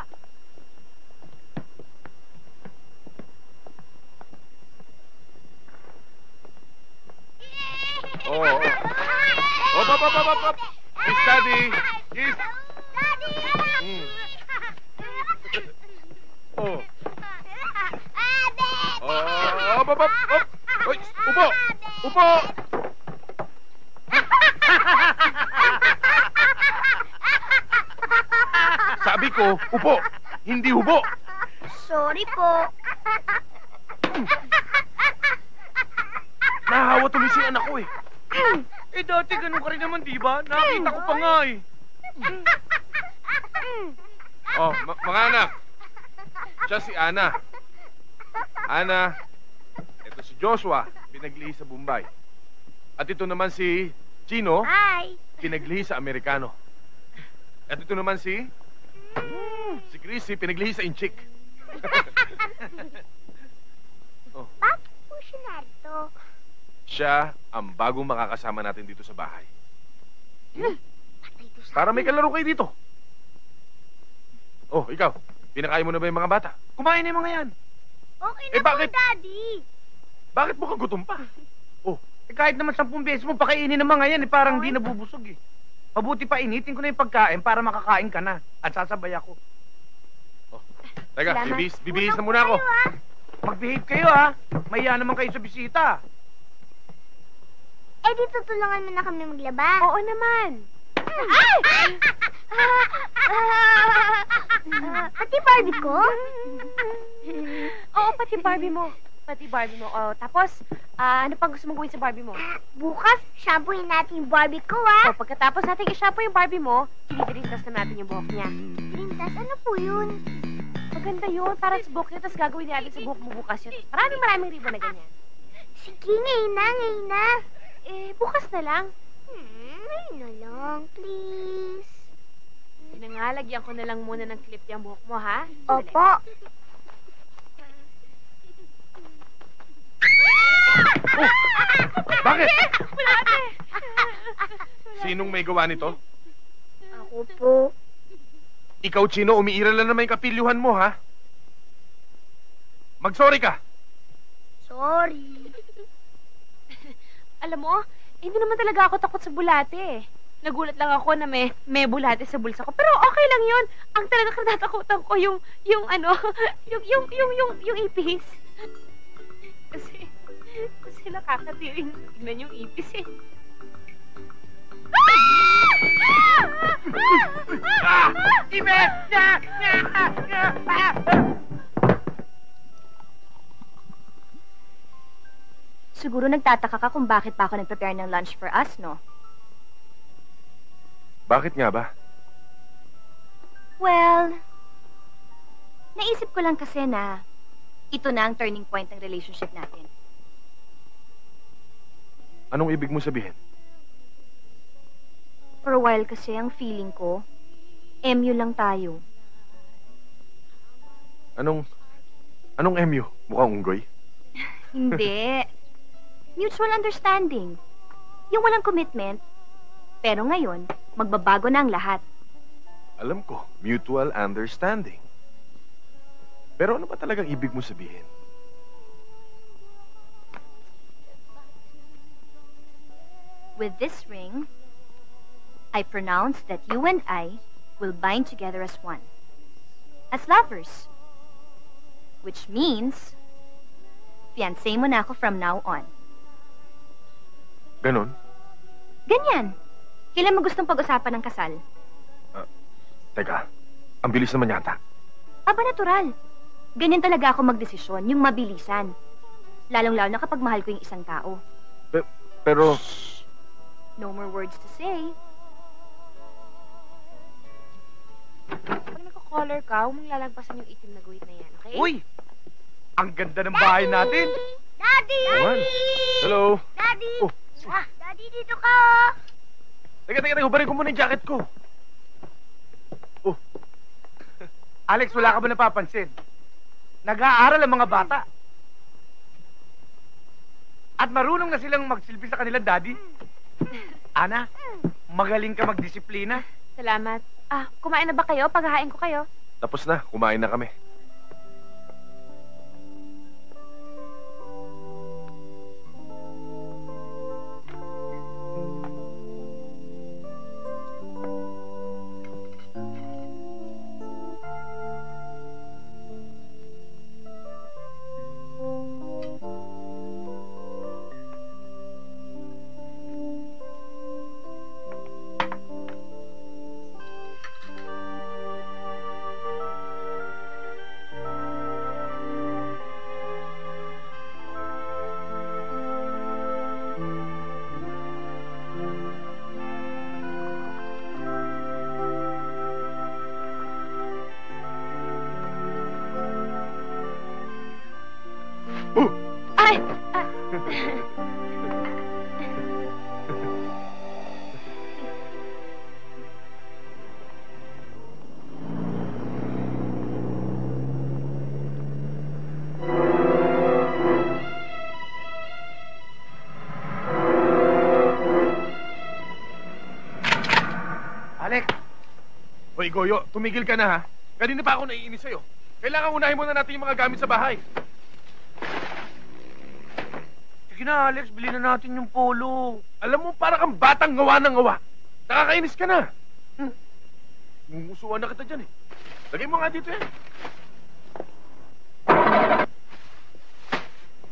Speaker 4: Oh. Op. Kiss, Daddy. Kiss. Oh. Op. Uy, upo. Sabi ko, upo, hindi hubo.
Speaker 14: Sorry po.
Speaker 4: Nahahawa tuloy si anak ko eh.
Speaker 7: Eh, dati ganun ka rin naman, di ba? Nakita ko pa nga eh.
Speaker 4: Oh, mga anak. Siya si Ana. Ana, ito si Joshua, pinaglihi sa Bombay. At ito naman si Chino,
Speaker 14: Hi.
Speaker 4: pinaglihi sa Amerikano. At ito naman si Chrissy, pinaglihi sa Inchik.
Speaker 14: Bakit po siya narito?
Speaker 4: Siya ang bagong makakasama natin dito sa bahay.
Speaker 14: Patay to sa
Speaker 4: Para may kalaro kayo dito. Oh, ikaw, pinakain mo na ba yung mga bata?
Speaker 7: Kumain na yung mga yan.
Speaker 14: Okay na
Speaker 4: Eh, bakit?
Speaker 14: po, Daddy.
Speaker 4: Bakit mo kang gutom pa?
Speaker 7: Eh, kahit naman 10 beses mo pakainin ng mga yan, eh, parang di nabubusog eh. Mabuti pa initin ko na yung pagkain para makakain ka na. At sasabay ako.
Speaker 4: Teka,
Speaker 14: Salamat.
Speaker 4: bibihis na muna ako.
Speaker 14: Kayo, ah.
Speaker 7: Mag-behave kayo ha. Mahiya naman kayo sa bisita.
Speaker 14: Eh, di tutulungan mo na kami maglaba.
Speaker 11: Oo naman.
Speaker 14: Pati Barbie ko?
Speaker 11: Oo, pati Barbie mo. Pati Barbie mo. Oh, tapos, ano pang gusto mong gawin sa Barbie mo?
Speaker 14: Bukas, shampooin natin yung Barbie ko, ah.
Speaker 11: So, pagkatapos natin i-shampoo yung Barbie mo, dinidirintas na natin yung buhok niya.
Speaker 14: Lintas, ano po yun?
Speaker 11: Maganda yun, para sa buhok niya, tapos gagawin natin sa buhok mo bukas yun. Maraming ribbon na ganyan.
Speaker 14: Sige, ngayon na.
Speaker 11: Eh, bukas na lang.
Speaker 14: Ngayon na lang, please.
Speaker 11: Pinangalagyan ko na lang muna ng clip yung buhok mo, ha?
Speaker 14: Opo.
Speaker 4: Bakit?
Speaker 11: Wala ate.
Speaker 4: Sinong may gawa nito?
Speaker 14: Ako po.
Speaker 4: Ikaw, Chino, umiiral na naman yung kapilyuhan mo, ha? Mag-sorry ka.
Speaker 14: Sorry.
Speaker 11: Alam mo, hindi naman talaga ako takot sa bulate. Nagulat lang ako na may bulate sa bulsa ko. Pero okay lang yun. Ang talaga kinatakutan ko yung ipis. Kasi nakakatiring tignan yung ipis eh.
Speaker 10: Siguro nagtataka ka kung bakit pa ako nag-prepare ng lunch for us, no?
Speaker 4: Bakit nga ba?
Speaker 10: Well, naisip ko lang kasi na ito na ang turning point ng relationship natin.
Speaker 4: Anong ibig mo sabihin?
Speaker 10: For a while kasi ang feeling ko, MU lang tayo.
Speaker 4: Anong MU? Mukhang unggoy?
Speaker 10: Hindi. Mutual understanding. Yung walang commitment, pero ngayon, magbabago na ang lahat.
Speaker 4: Alam ko, mutual understanding. Pero ano ba talagang ibig mo sabihin?
Speaker 10: With this ring, I pronounce that you and I will bind together as one. As lovers. Which means, fiancé mo na ako from now on.
Speaker 4: Ganon?
Speaker 10: Ganyan. Kailan mo gustong pag-usapan ng kasal?
Speaker 4: Teka, ang bilis naman yata.
Speaker 10: Aba, natural. Ganyan talaga ako magdesisyon, yung mabilisan. Lalong-lalo na kapag mahal ko yung isang tao.
Speaker 4: Pero...
Speaker 10: No more words to say.
Speaker 11: Pag nagko-color ka, huwag mong lalagpasan yung itim na guhit na yan, okay?
Speaker 7: Uy! Ang ganda ng bahay natin.
Speaker 14: Daddy!
Speaker 4: Naman. Hello?
Speaker 14: Daddy!
Speaker 4: Oh.
Speaker 14: Daddy, dito ka, oh.
Speaker 4: Teka, hubarin ko muna yung jacket ko.
Speaker 7: Alex, wala ka ba napapansin? Nag-aaral ang mga bata. At marunong na silang magsilbi sa kanilang daddy. Ana, magaling ka magdisiplina.
Speaker 11: Salamat. Kumain na ba kayo? Paghahain ko kayo.
Speaker 4: Tapos na, kumain na kami. Hoy, Goyo, tumigil ka na ha. Kanina pa ako naiinis sa'yo. Kailangan unahin muna natin yung mga gamit sa bahay.
Speaker 7: Sige na, Alex, bilhin na natin yung polo.
Speaker 4: Alam mo, para kang batang ngawa ng ngawa. Nakakainis ka na. Mumusuan na kita dyan eh. Lagay mo nga dito yan.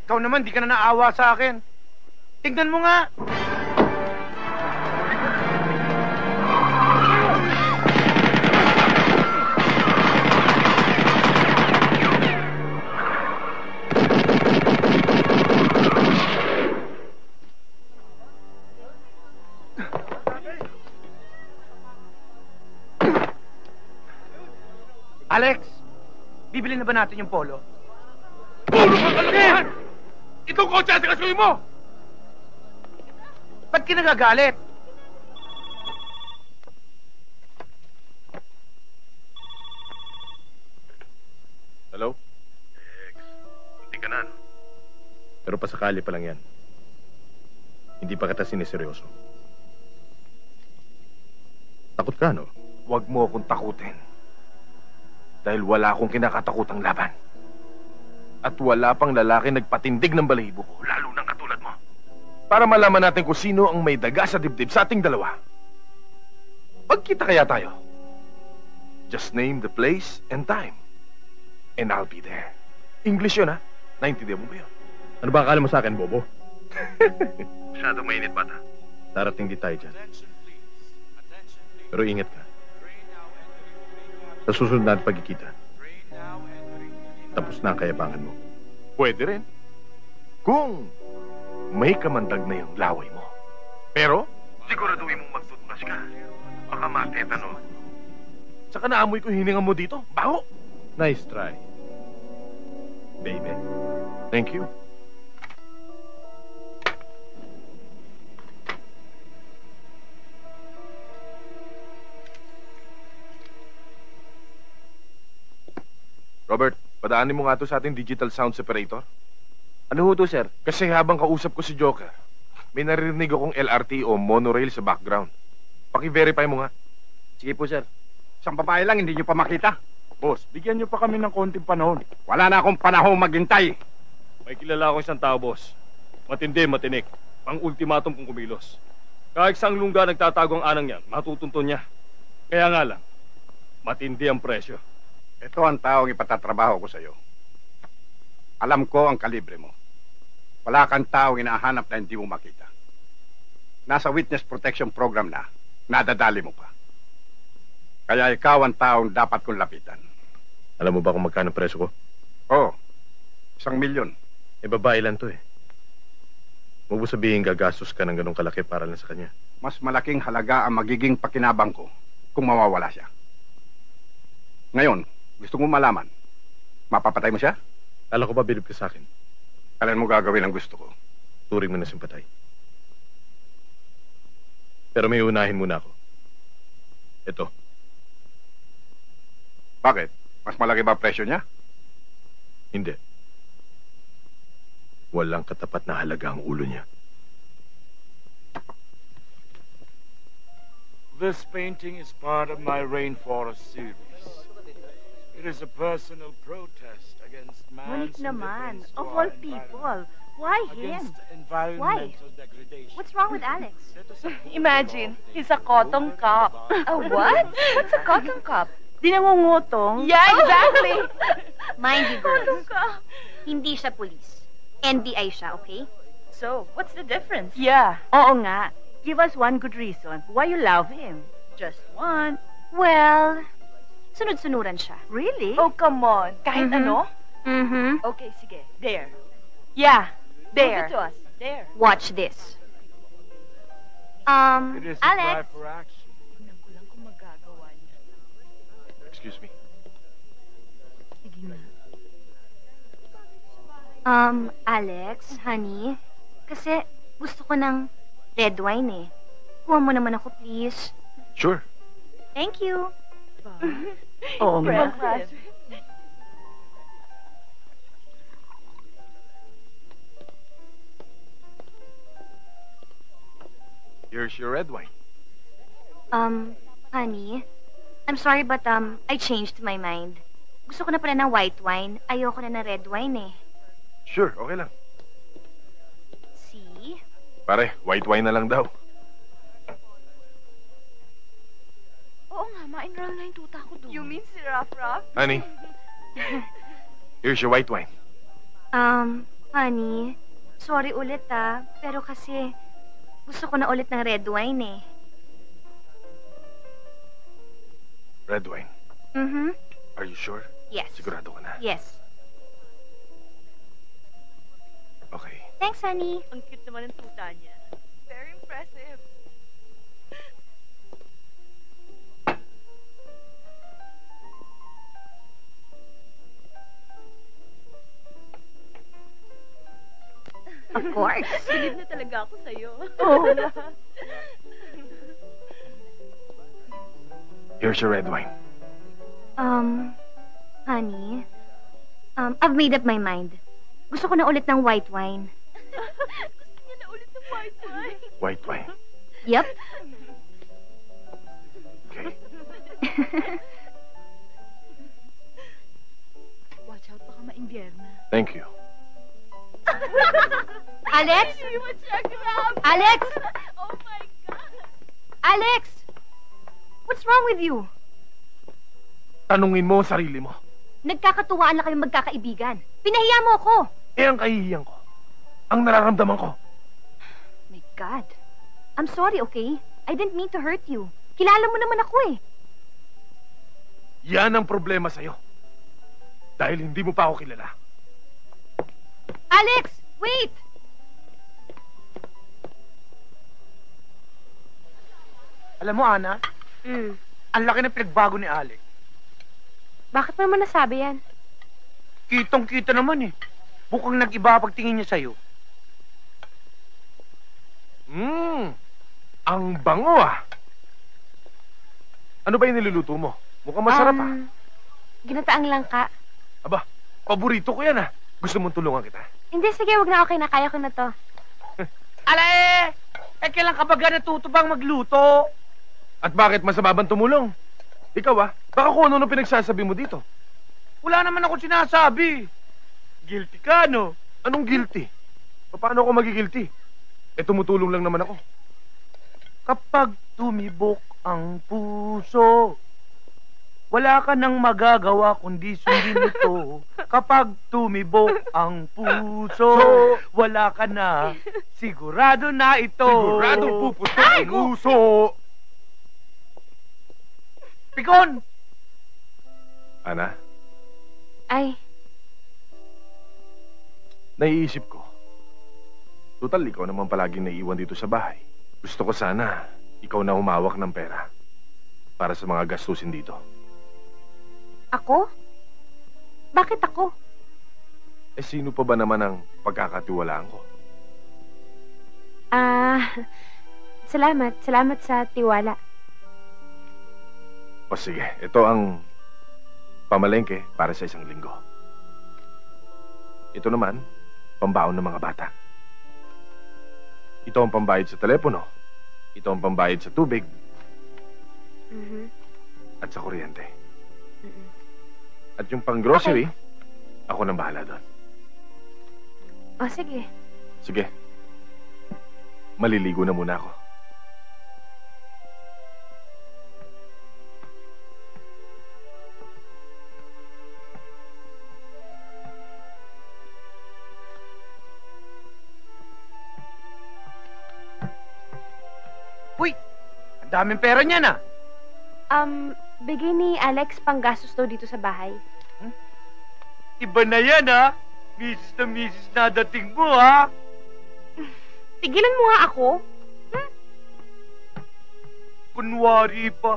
Speaker 7: Ikaw naman, di ka na naawa sa akin. Tignan mo nga. Alex, bibili na ba natin yung polo?
Speaker 4: Polo ka kalakihan! Itong kotse sa kasuhin mo!
Speaker 7: Ba't ka nagagalit?
Speaker 4: Hello?
Speaker 13: Hindi ka na, no?
Speaker 4: Pero pasakali pa lang yan. Hindi pa kita siniseryoso. Takot ka, no? Huwag mo akong takutin. Dahil wala akong kinakatakutang laban. At wala pang lalaki nagpatindig ng balahibo ko, lalo ng katulad mo. Para malaman natin kung sino ang may daga sa dibdib sa ating dalawa. Pagkita kaya tayo? Just name the place and time. And I'll be there. English yun, ha? Naintindihan mo ba yun? Ano ba akala mo sa akin, Bobo?
Speaker 13: Masyadong mainit, bata.
Speaker 4: Darating di tayo dyan. Pero ingat ka. Sa susunod natin pagkikita, tapos na ang kayabangan mo. Pwede rin. Kung may kamandag na yung laway mo. Pero,
Speaker 13: Siguraduhin mong magtutmas ka. Baka matetano.
Speaker 4: saka naamoy ko hininga mo dito. Baho! Nice try. Baby. Thank you. Robert, padaanin mo nga to sa ating digital sound separator.
Speaker 8: Ano ho to, sir?
Speaker 4: Kasi habang kausap ko si Joker, may naririnig akong LRT o monorail sa background. Paki-verify mo nga.
Speaker 8: Sige po, sir.
Speaker 5: Isang babae lang, hindi nyo pa makita.
Speaker 6: Boss, bigyan niyo pa kami ng konting panahon.
Speaker 5: Wala na akong panahon maghintay.
Speaker 8: May kilala akong isang tao, boss. Matindi, matinik. Pang-ultimatum kung kumilos. Kahit sang lungga nagtatago ang anang niyan, matutunton niya. Kaya nga lang, matindi ang presyo.
Speaker 5: Ito ang taong ipatatrabaho ko sa'yo. Alam ko ang kalibre mo. Wala kang taong inahanap na hindi mo makita. Nasa witness protection program na, nadadali mo pa. Kaya ikaw ang taong dapat kong lapitan.
Speaker 4: Alam mo ba kung magkano presyo ko?
Speaker 5: Oo, 1 milyon.
Speaker 4: Eh, babae lang to eh. Huwag mo sabihin gagastos ka ng ganong kalaki para lang sa kanya.
Speaker 5: Mas malaking halaga ang magiging pakinabang ko kung mawawala siya. Ngayon, gusto mo malaman, mapapatay mo siya?
Speaker 4: Kala ko ba bilib ka sa akin?
Speaker 5: Kailan mo gagawin ang gusto ko?
Speaker 4: Turing mo na simpatay. Pero may unahin muna ako. Ito.
Speaker 5: Bakit? Mas malaki ba presyo niya?
Speaker 4: Hindi. Walang katapat na halaga ang ulo niya.
Speaker 6: This painting is part of my Rainforest series. It is a personal protest against man's
Speaker 10: Ngunit naman,
Speaker 6: indifference to
Speaker 10: of
Speaker 6: our
Speaker 10: all people,
Speaker 6: environment,
Speaker 10: why him?
Speaker 6: against environmental degradation.
Speaker 10: What's wrong with Alex?
Speaker 2: Imagine, he's a cotton cup.
Speaker 10: A what? What's a cotton cup?
Speaker 2: Di nangungutong?
Speaker 10: Yeah, exactly.
Speaker 11: Mind you, girls.
Speaker 2: Cotton cup.
Speaker 11: Hindi siya police. NBI siya, okay?
Speaker 2: So, what's the difference?
Speaker 10: Yeah. Oo nga. Give us one good reason why you love him. Just one.
Speaker 11: Well, sunod-sunuran siya.
Speaker 10: Really?
Speaker 2: Oh, come on. Kahit ano?
Speaker 11: Mm-hmm.
Speaker 2: Okay, sige. There. Yeah, there.
Speaker 10: Give it to us.
Speaker 2: There.
Speaker 11: Watch this.
Speaker 6: It is a cry
Speaker 11: Alex.
Speaker 6: for action.
Speaker 2: Tingnan ko lang kung magagawa niya.
Speaker 4: Excuse me.
Speaker 10: Sige na.
Speaker 11: Alex, honey, kasi gusto ko ng red wine eh. Kuha mo naman ako, please.
Speaker 4: Sure.
Speaker 11: Thank you.
Speaker 10: Oo nga.
Speaker 2: Impressive.
Speaker 4: Here's your red wine.
Speaker 11: Honey,
Speaker 15: I'm sorry, but I changed my mind. Gusto ko na pala ng white wine. Ayoko na ng red wine eh.
Speaker 4: Sure, okay lang.
Speaker 15: See?
Speaker 4: Pare, white wine na lang daw.
Speaker 11: Oo nga, ma-enroll na yung tuta ko doon.
Speaker 2: You mean si Raf-Raf?
Speaker 4: Honey, here's your white wine.
Speaker 15: Honey, sorry ulit pero kasi gusto ko na ulit ng red wine eh.
Speaker 4: Red wine.
Speaker 15: Mm-hmm.
Speaker 4: Are you sure?
Speaker 15: Yes.
Speaker 4: Sigurado ka na?
Speaker 15: Yes.
Speaker 4: Okay.
Speaker 15: Thanks, honey.
Speaker 2: Ang cute naman ng tuta niya. Very impressive.
Speaker 15: Of course.
Speaker 2: Silid na talaga ako sa'yo.
Speaker 15: Oo.
Speaker 4: Here's your red wine.
Speaker 15: Honey, I've made up my mind. Gusto ko na ulit ng white wine.
Speaker 2: Gusto niya na ulit ng white wine.
Speaker 4: White wine.
Speaker 15: Yep.
Speaker 4: Okay.
Speaker 2: Watch out, baka ma-imbierna.
Speaker 4: Thank you.
Speaker 15: Alex? Alex?
Speaker 2: Oh my God!
Speaker 15: Alex! What's wrong with you?
Speaker 4: Tanungin mo ang sarili mo.
Speaker 15: Nagkakatuwaan na kayong magkakaibigan. Pinahiya mo ako.
Speaker 4: Eh, ang kahihiyan ko. Ang nararamdaman ko.
Speaker 15: My God. I'm sorry, okay? I didn't mean to hurt you. Kilala mo naman ako eh.
Speaker 4: Yan ang problema sa'yo. Dahil hindi mo pa ako kilala.
Speaker 15: Alex! Wait!
Speaker 7: Alam mo, Ana, ang laki ng pinagbago ni Alex.
Speaker 11: Bakit mo naman nasabi yan?
Speaker 7: Kitong-kita naman eh. Bukang nag-iba pagtingin niya sa'yo.
Speaker 4: Ang bango ah. Ano ba yung niluluto mo? Mukhang masarap ah.
Speaker 11: Ginataang langka.
Speaker 4: Aba, paborito ko yan ah. Gusto mong tulungan kita?
Speaker 11: Hindi, sige, wag na, okay na. Kaya ko na to.
Speaker 7: Ala kailan ka ba natutubang magluto?
Speaker 4: At bakit masama bang tumulong? Ikaw ah, baka kung ano pinagsasabi mo dito.
Speaker 7: Wala naman ako sinasabi. Guilty ka, no?
Speaker 4: Anong guilty? Paano ako magigilty? Eh, tumutulong lang naman ako.
Speaker 7: Kapag tumibok ang puso, wala ka nang magagawa kundi sundin ito. Kapag tumibok ang puso, wala ka na. Sigurado na ito.
Speaker 4: Siguradong puputok ang puso.
Speaker 7: Pikon!
Speaker 4: Ana?
Speaker 11: Ay.
Speaker 4: Naiisip ko. Total, ikaw naman palaging naiiwan dito sa bahay. Gusto ko sana, ikaw na humawak ng pera para sa mga gastusin dito.
Speaker 11: Ako? Bakit ako?
Speaker 4: Eh, sino pa ba naman ang pagkakatiwalaan ko?
Speaker 11: Salamat. Salamat sa tiwala.
Speaker 4: O sige, ito ang pamalengke para sa isang linggo. Ito naman, pambaon ng mga bata. Ito ang pambayad sa telepono. Ito ang pambayad sa tubig. At sa kuryente. At yung pang-grocery, ako nang bahala doon.
Speaker 11: O, sige.
Speaker 4: Sige. Maliligo na muna ako.
Speaker 7: Uy! Ang daming pera niyan ah!
Speaker 11: Bigay ni Alex pang gastos daw dito sa bahay.
Speaker 7: Iba na yan ah! Misis na dating mo ah!
Speaker 11: Tigilan mo nga ako.
Speaker 7: Kunwari pa.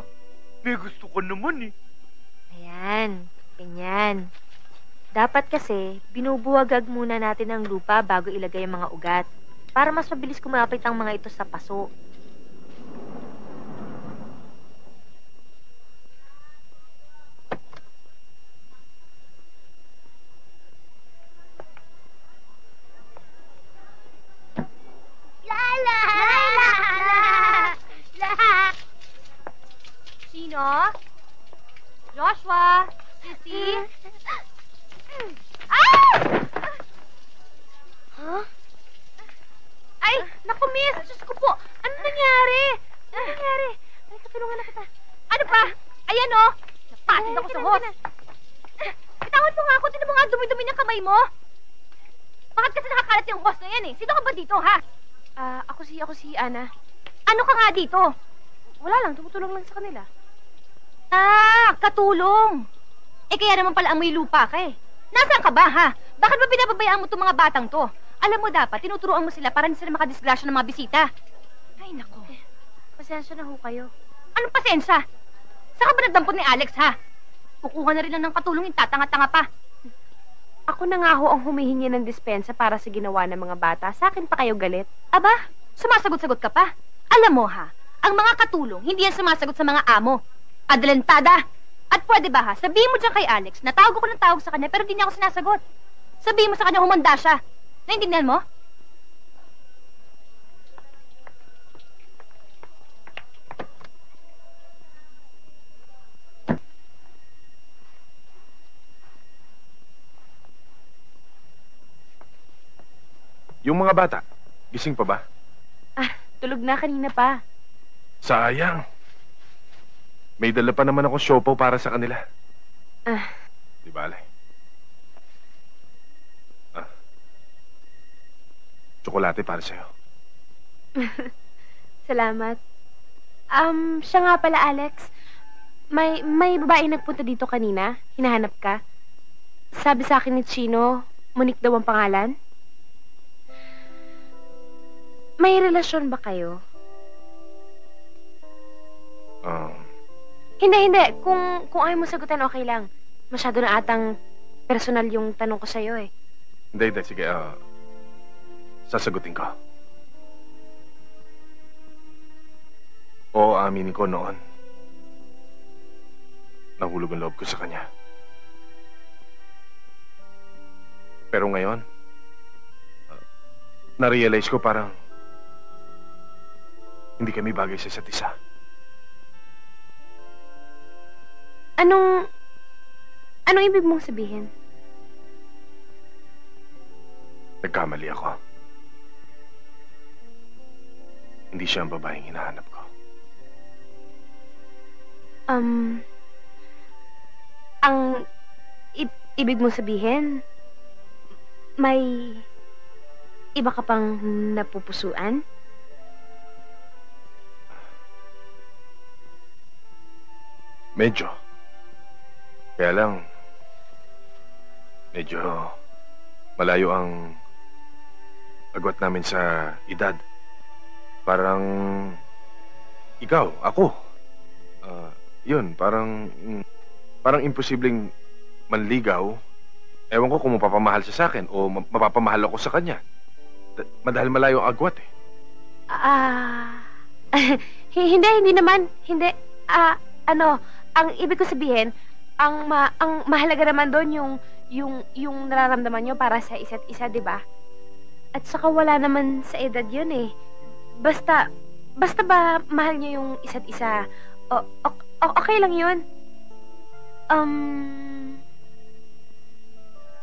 Speaker 7: May gusto ko naman eh.
Speaker 11: Ayan, ganyan. Dapat kasi, binubuwagag muna natin ang lupa bago ilagay ang mga ugat. Para mas mabilis kumapit ang mga ito sa paso.
Speaker 15: Sino?
Speaker 11: See? Ah! Huh? Ay, naku, miss. Diyos ko po. Ano nangyari? Ano nangyari? Halika, tulungan na kita. Ano pa? Ayan, oh. Napatid ako sa hose. Bitawan mo nga ako. Tinan mo nga ang dumi-dumi ng kamay mo. Bakit kasi nakakalat yung hose na yan, eh? Sino ka ba dito, ha? Ako si Ana. Ano ka nga dito? Wala lang. Tumutulong lang sa kanila. Katulong. Eh, kaya naman pala amoy lupa ka, eh. Nasaan ka ba, ha? Bakit ba pinababayaan mo itong mga batang to? Alam mo dapat, tinuturuan mo sila para hindi sila makadisgrasya ng mga bisita. Ay, nako. Pasensya na ho kayo. Anong pasensya? Saan ka ba nagdampot ni Alex, ha? Kukuha na rin lang ng katulong yung tatanga-tanga pa. Ako na nga ho ang humihingi ng dispensa para sa ginawa ng mga bata. Sa akin pa kayo galit. Aba, sumasagot-sagot ka pa. Alam mo, ha? Ang mga katulong, hindi yan sumasagot sa mga amo. Adelantada! At pwede ba, ha? Sabihin mo dyan kay Alex na tawag ko ng tawag sa kanya pero di niya ako sinasagot. Sabihin mo sa kanya humanda siya. Naintindihan mo?
Speaker 4: Yung mga bata, gising pa ba?
Speaker 11: Tulog na kanina pa.
Speaker 4: Sayang. May dala pa naman ako siopaw para sa kanila. Di bale. Tsokolate para sa'yo.
Speaker 11: Salamat. Siya nga pala, Alex. May babae nagpunta dito kanina. Hinahanap ka. Sabi sa akin ni Chino, Monique daw ang pangalan. May relasyon ba kayo? Hindi. Kung ayaw mo sagutan, okay lang. Masyado na atang personal yung tanong ko sa'yo, eh.
Speaker 4: Hindi. Sige, sasagutin ko. Oo, aminin ko noon. Nahulog ang loob ko sa kanya. Pero ngayon, na-realize ko parang hindi kami bagay sa isa't isa.
Speaker 11: Anong ibig mong sabihin?
Speaker 4: Nagkamali ako. Hindi siya ang babaeng hinahanap ko.
Speaker 11: Ang ibig mong sabihin, may iba ka pang napupusuan?
Speaker 4: Medyo. Kaya lang, medyo malayo ang agwat namin sa edad. Parang ikaw, ako. Yun, parang imposibleng manligaw. Ewan ko kung mapapamahal siya sa akin o mapapamahal ako sa kanya. Madahil malayo ang agwat, eh.
Speaker 11: Hindi naman. Hindi. Ang ibig ko sabihin, ang mahalaga naman doon yung nararamdaman nyo para sa isa't isa, di ba? At saka wala naman sa edad yun, eh. Basta ba mahal nyo yung isa't isa, okay lang yun.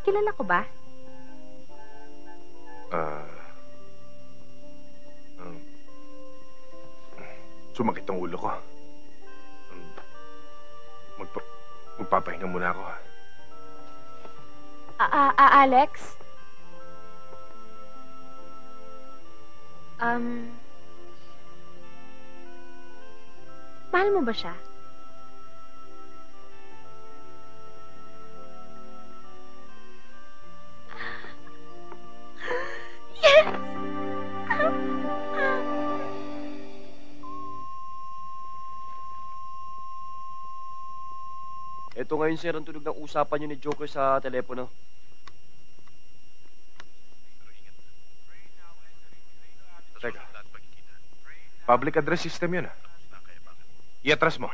Speaker 11: Kilala ko ba?
Speaker 4: Sumakit ang ulo ko. Magpapahinga muna ako, ha?
Speaker 11: Alex? Mahal mo ba siya? Yes!
Speaker 16: Ito ngayon, sir, ang tunog ng usapan niyo ni Joker sa telepono.
Speaker 4: Teka. Public address system yun, ah. I-atras mo.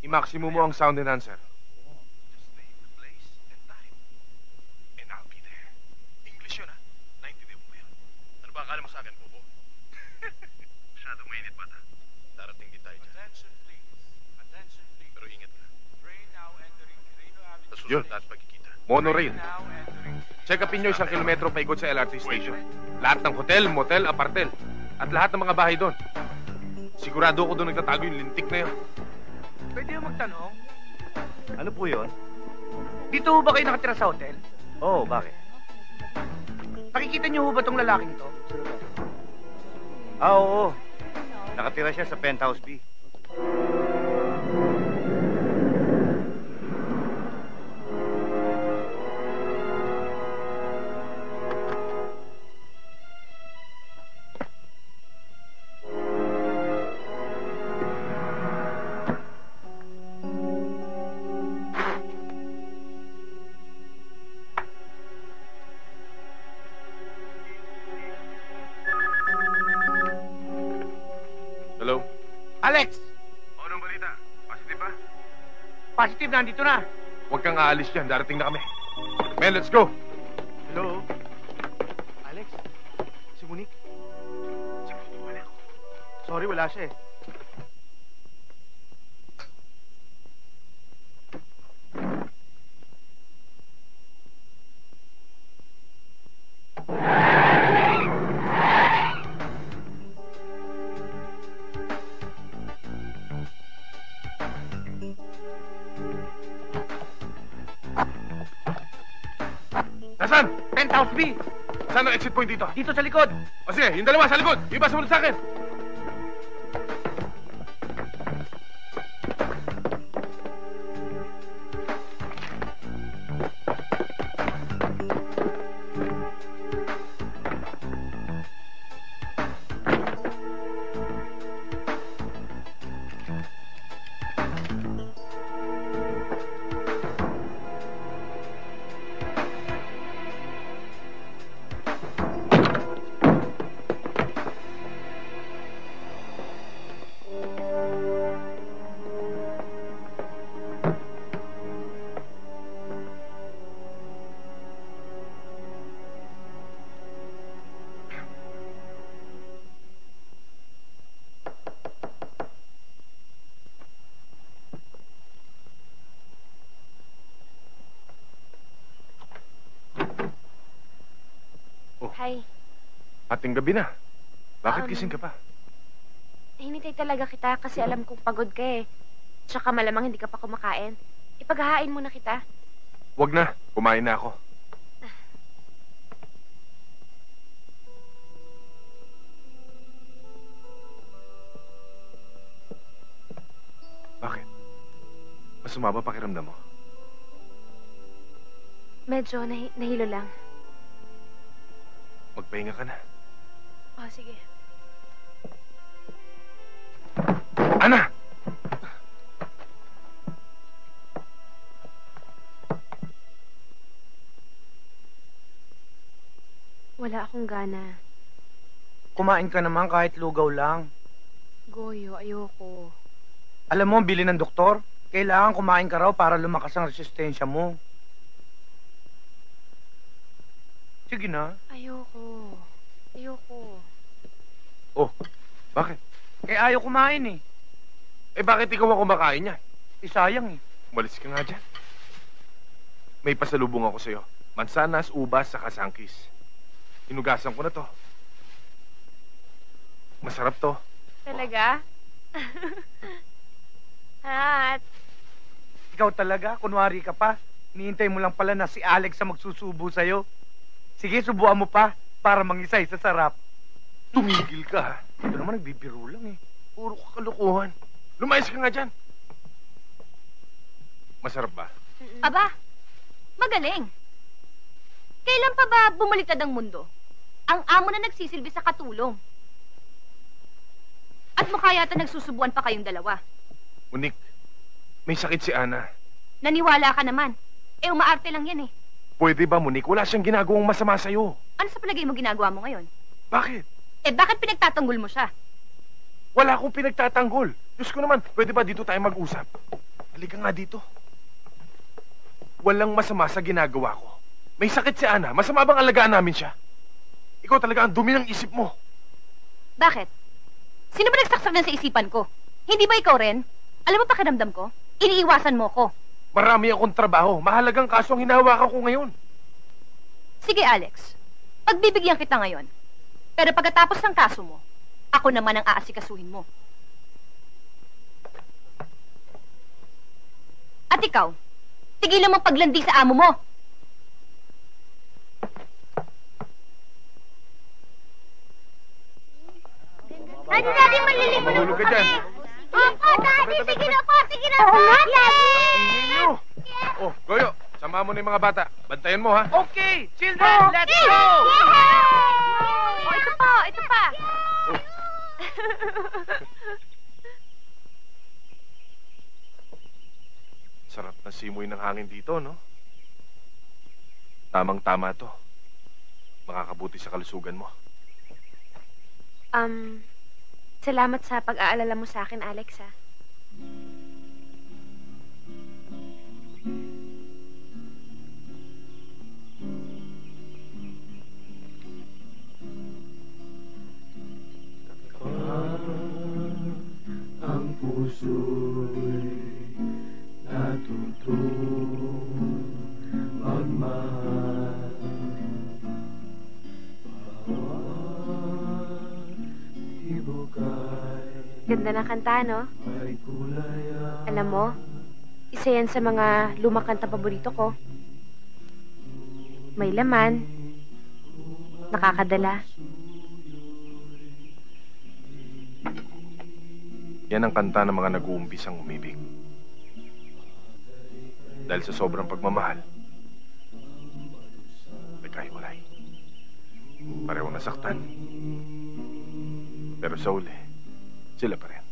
Speaker 4: I-maximum mo ang sound enhancer. English yun, ha? Naintindihan mo ba yun? Ano ba akala mo sa akin, Bobo? Masyadong
Speaker 13: mainit bata. Darating din tayo dyan. Pero ingat ka. Sa susunod natin pagkikita.
Speaker 4: Monorail. Check upin nyo 1 kilometro paikot sa LRT station. Lahat ng hotel, motel, apartel. At lahat ng mga bahay doon. Sigurado ako doon nagtatago yung lintik na yun.
Speaker 7: Pwede yung magtanong?
Speaker 9: Ano po yun?
Speaker 7: Dito ho ba kayo nakatira sa hotel?
Speaker 9: Oo, bakit?
Speaker 7: Nakikita niyo ho ba tong lalaking to?
Speaker 9: Oo. Nakatira siya sa Penthouse B.
Speaker 4: Hello?
Speaker 7: Alex!
Speaker 4: Anong balita? Positive ba?
Speaker 7: Positive, nandito na.
Speaker 4: Huwag kang aalis dyan. Darating na kami. Men, let's go!
Speaker 9: Hello? Alex? Si Monique? Sorry, wala siya eh.
Speaker 4: Nasaan?
Speaker 7: Penthouse B!
Speaker 4: Saan ang exit point dito?
Speaker 7: Dito sa likod.
Speaker 4: O sige, yung dalawa sa likod. Iba sumunod sa akin.
Speaker 11: Hi.
Speaker 4: Ating gabi na. Bakit gising ka pa?
Speaker 11: Hinintay talaga kita kasi alam kong pagod ka eh. Tsaka malamang hindi ka pa kumakain. Ipaghahain muna kita.
Speaker 4: Wag na. Kumain na ako. Bakit? Masama ba pakiramdam mo?
Speaker 11: Medyo nahilo lang.
Speaker 4: Magpahinga ka na.
Speaker 11: Oh, sige.
Speaker 4: Ana!
Speaker 11: Wala akong gana.
Speaker 7: Kumain ka naman kahit lugaw lang.
Speaker 11: Goyo, ayoko.
Speaker 7: Alam mo, bili ng doktor, kailangan kumain ka raw para lumakas ang resistensya mo. Sige na.
Speaker 11: Ayoko.
Speaker 4: Oh, bakit?
Speaker 7: Eh, ayaw kumain eh.
Speaker 4: Eh, bakit ikaw ang kumakain niya?
Speaker 7: Sayang eh.
Speaker 4: Umalis ka nga dyan. May pasalubong ako sa'yo. Mansanas, ubas, saka sangkis. Inugasan ko na to. Masarap to.
Speaker 11: Talaga? Hat.
Speaker 7: Ikaw talaga, kunwari ka pa. Hinihintay mo lang pala na si Alex ang magsusubo sa'yo. Sige, subuan mo pa para mangisay sa sarap.
Speaker 4: Tumigil ka. Ito naman nagbibiro lang eh. Puro kakalukuhan. Lumayas ka nga dyan. Masarap ba?
Speaker 15: Aba, magaling. Kailan pa ba bumaliktad ang mundo? Ang amo na nagsisilbi sa katulong. At mukha yata nagsusubuan pa kayong dalawa.
Speaker 4: Monique, may sakit si Ana.
Speaker 15: Naniwala ka naman. Eh, umaarte lang yan eh.
Speaker 4: Pwede ba, Monique? Wala siyang ginagawang masama sa'yo.
Speaker 15: Ano sa palagay mo ginagawa mo ngayon?
Speaker 4: Bakit?
Speaker 15: Eh, bakit pinagtatanggol mo siya?
Speaker 4: Wala akong pinagtatanggol. Diyos ko naman, pwede ba dito tayo mag-usap? Halika nga dito. Walang masama sa ginagawa ko. May sakit si Ana. Masama bang alagaan namin siya? Ikaw talaga ang dumi ng isip mo.
Speaker 15: Bakit? Sino ba nagsaksak na sa isipan ko? Hindi ba ikaw rin? Alam mo pakiramdam ko? Iniiwasan mo ko.
Speaker 4: Marami akong trabaho. Mahalagang kaso ang hinahawakan ko ngayon.
Speaker 15: Sige, Alex. Pagbibigyan kita ngayon. Pero pagkatapos ng kaso mo, ako naman ang aasikasuhin mo. At ikaw, tigilan mong paglandi sa amo mo.
Speaker 14: Daddy, malilimunan mo
Speaker 4: Mahulog ka dyan.
Speaker 14: Opo, Daddy, sige na po, Daddy!
Speaker 4: Ninyo! Oh, Goyo, sama mo na yung mga bata. Bantayan mo, ha?
Speaker 7: Okay, children, let's go!
Speaker 11: Oh, ito pa, ito pa.
Speaker 4: Sarap na simoy ng hangin dito, no? Tamang-tama to. Makakabuti sa kalusugan mo.
Speaker 11: Salamat sa pag-aalala mo sa akin, Alex, ha?
Speaker 6: Ang puso'y natutong magmahal.
Speaker 11: Ganda ng kanta, no? Alam mo, isa yan sa mga lumang kanta paborito ko. May laman, nakakadala.
Speaker 4: Yan ang kanta ng mga nag-uumpisang umibig. Dahil sa sobrang pagmamahal, nagkahiwalay. Pareho nasaktan. Pero sa uli, sila pa rin.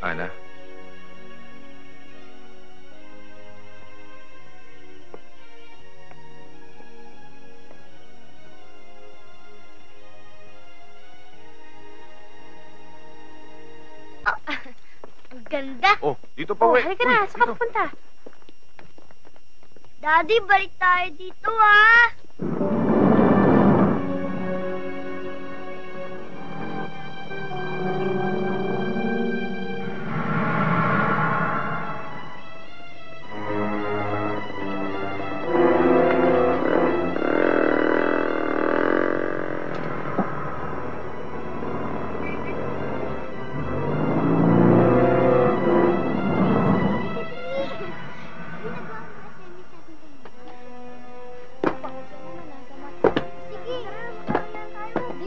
Speaker 4: Ana?
Speaker 14: Ang ganda.
Speaker 4: Oh, dito pa, we.
Speaker 11: Halika na, saan ka pupunta?
Speaker 14: Daddy, balik tayo dito, ha?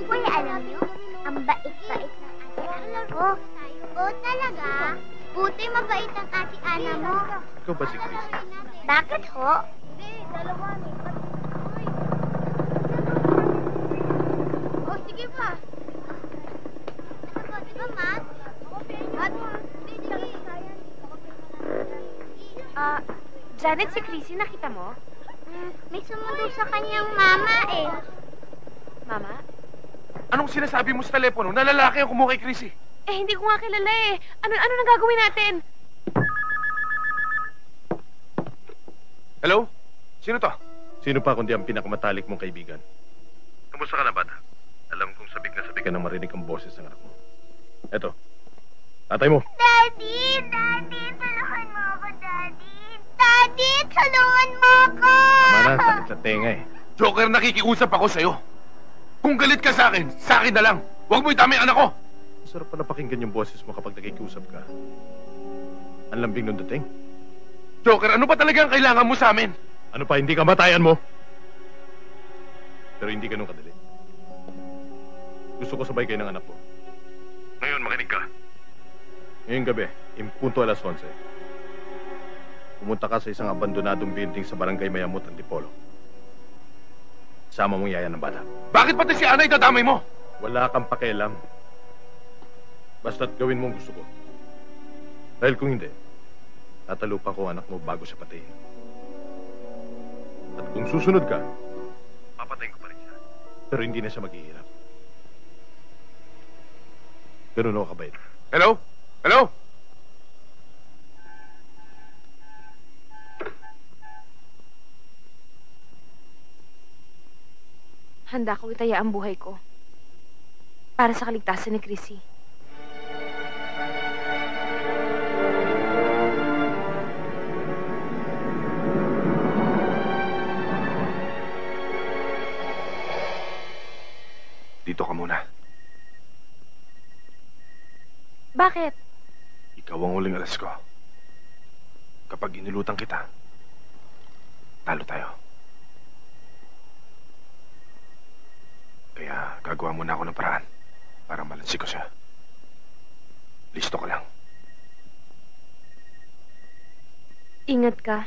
Speaker 14: Kuya, alam niyo, ang bait-bait ng ate Ana ko. Oo, talaga? Buti mabait ang ate Ana mo.
Speaker 13: Ikaw ba si Chris?
Speaker 14: Bakit ho? Oh, sige pa. Di ba, Matt?
Speaker 11: Janet, si Chrissy, nakita mo?
Speaker 14: May sumundo sa kanyang mama eh.
Speaker 11: Mama?
Speaker 4: Anong sinasabi mo sa telepono? Na lalaki ang kumuha kay Chrissy.
Speaker 11: Eh, hindi ko nga kilala eh. Ano nang gagawin natin?
Speaker 4: Hello? Sino to?
Speaker 13: Sino pa kundi ang pinakamatalik mong kaibigan? Kamusta ka na, bata? Alam kong sabik na sabik ka nang marinig ang boses ng anak mo. Eto, tatay mo.
Speaker 14: Daddy, tulungan mo ako, Daddy. Daddy, tulungan mo ako.
Speaker 13: Tama na, sakit sa tenga eh.
Speaker 4: Joker, nakikiusap ako sa'yo. Kung galit ka sa akin na lang. Huwag mo itami ang anak ko!
Speaker 13: Masarap pa napakinggan yung boses mo kapag nakikiusap ka. Ang lambing nung dating.
Speaker 4: Joker, ano ba talaga ang kailangan mo sa amin?
Speaker 13: Ano pa, hindi kamatayan mo? Pero hindi ganun kadali. Gusto ko sabay kayo ng anak ko.
Speaker 4: Ngayon, makinig ka.
Speaker 13: Ngayong gabi, impunto alas 11. Pumunta ka sa isang abandonadong building sa barangay Mayamot, Antipolo. Sama mong yaya ng bata.
Speaker 4: Bakit pati si Anay dadamay mo?
Speaker 13: Wala kang pakialam. Basta't gawin mo ang gusto ko. Dahil kung hindi, tatalupan ko ang anak mo bago siya patayin. At kung susunod ka,
Speaker 4: Papatayin ko pa rin siya.
Speaker 13: pero hindi na siya maghihirap. Ganun ako kabait.
Speaker 4: Hello? Hello?
Speaker 11: Handa ko itaya ang buhay ko para sa kaligtasan ni Chrissy.
Speaker 4: Dito ka muna.
Speaker 11: Bakit?
Speaker 4: Ikaw ang huling alas ko. Kapag inulutan kita, talo tayo. Kaya gagawa muna ako ng paraan para malansi ko siya. Listo ka lang.
Speaker 11: Ingat ka.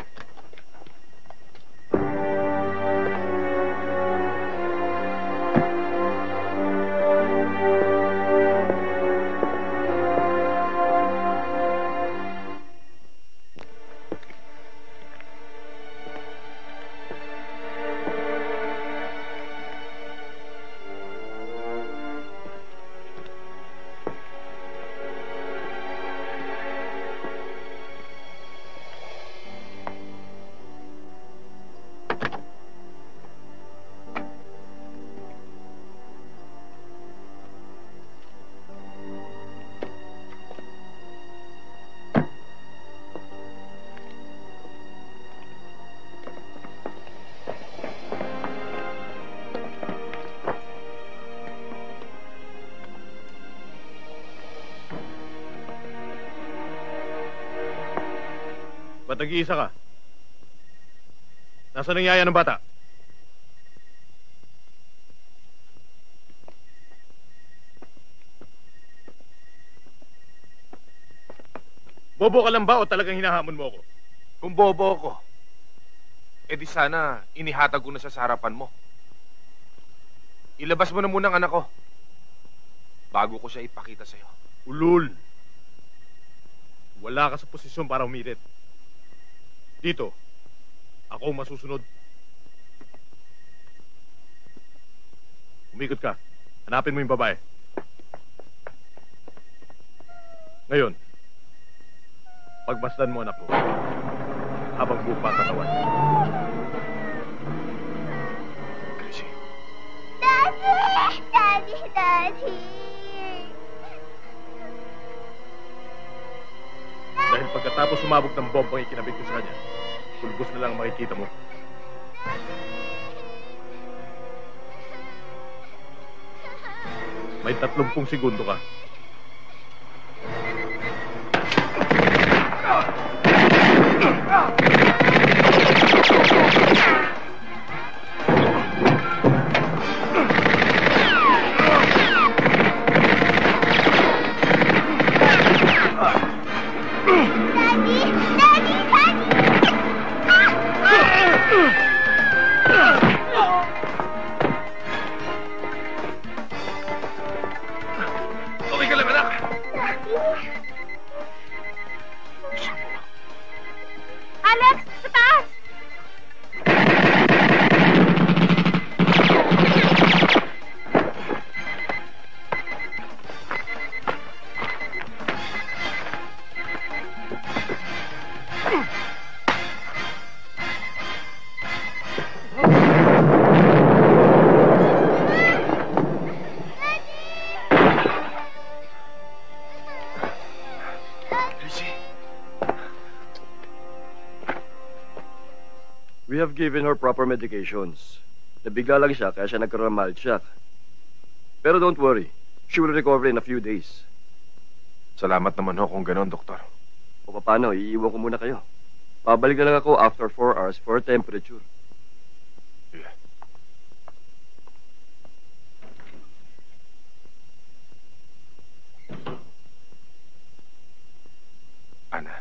Speaker 13: Ba't nag-iisa ka? Nasaan ang yaya ng bata? Bobo ka lang ba o talagang hinahamon mo ako?
Speaker 4: Kung bobo ako, di sana inihatag ko na siya sa harapan mo. Ilabas mo na muna ang anak ko bago ko siya ipakita sa'yo.
Speaker 13: Ulul! Wala ka sa posisyon para humirit. Dito, ako ang masusunod. Umikot ka. Hanapin mo yung babae. Ngayon, pagmasdan mo anak ko habang buo pa ang katawan.
Speaker 4: Chrissy.
Speaker 14: Daddy! Daddy! Daddy!
Speaker 13: Dahil pagkatapos sumabog ng bombang ikinabit ko sa kanya, pulbos na lang ang makikita mo. May 30 segundo ka.
Speaker 4: Okay ka lang, anak?
Speaker 11: Alex! Sa taas!
Speaker 16: We have given her proper medications. Nabigla lang siya kaya siya nagkaroon ng mild shock. Pero don't worry, She will recover in a few days.
Speaker 4: Salamat naman ho kung gano'n, doktor.
Speaker 16: O paano, iiwan ko muna kayo. Babalik na lang ako after 4 hours for temperature.
Speaker 4: Yeah. Ana.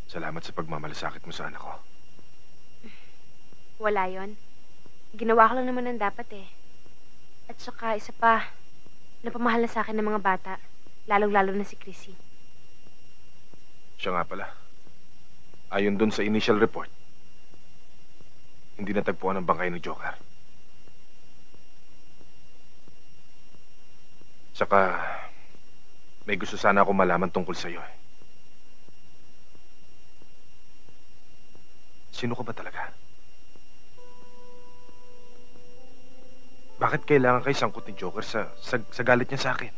Speaker 4: Salamat sa pagmamalasakit mo sa anak ko.
Speaker 11: Wala yon. Ginawa ko lang naman ang dapat eh. At saka, isa pa, napamahal na sa akin ng mga bata. Lalong-lalo na si Chrissy.
Speaker 4: Siya nga pala. Ayon dun sa initial report, hindi natagpuan ang bangkay ng Joker. Saka, may gusto sana ako malaman tungkol sa'yo eh. Sino ka ba talaga? Bakit kailangan kay sangkot ni Joker sa galit niya sa akin?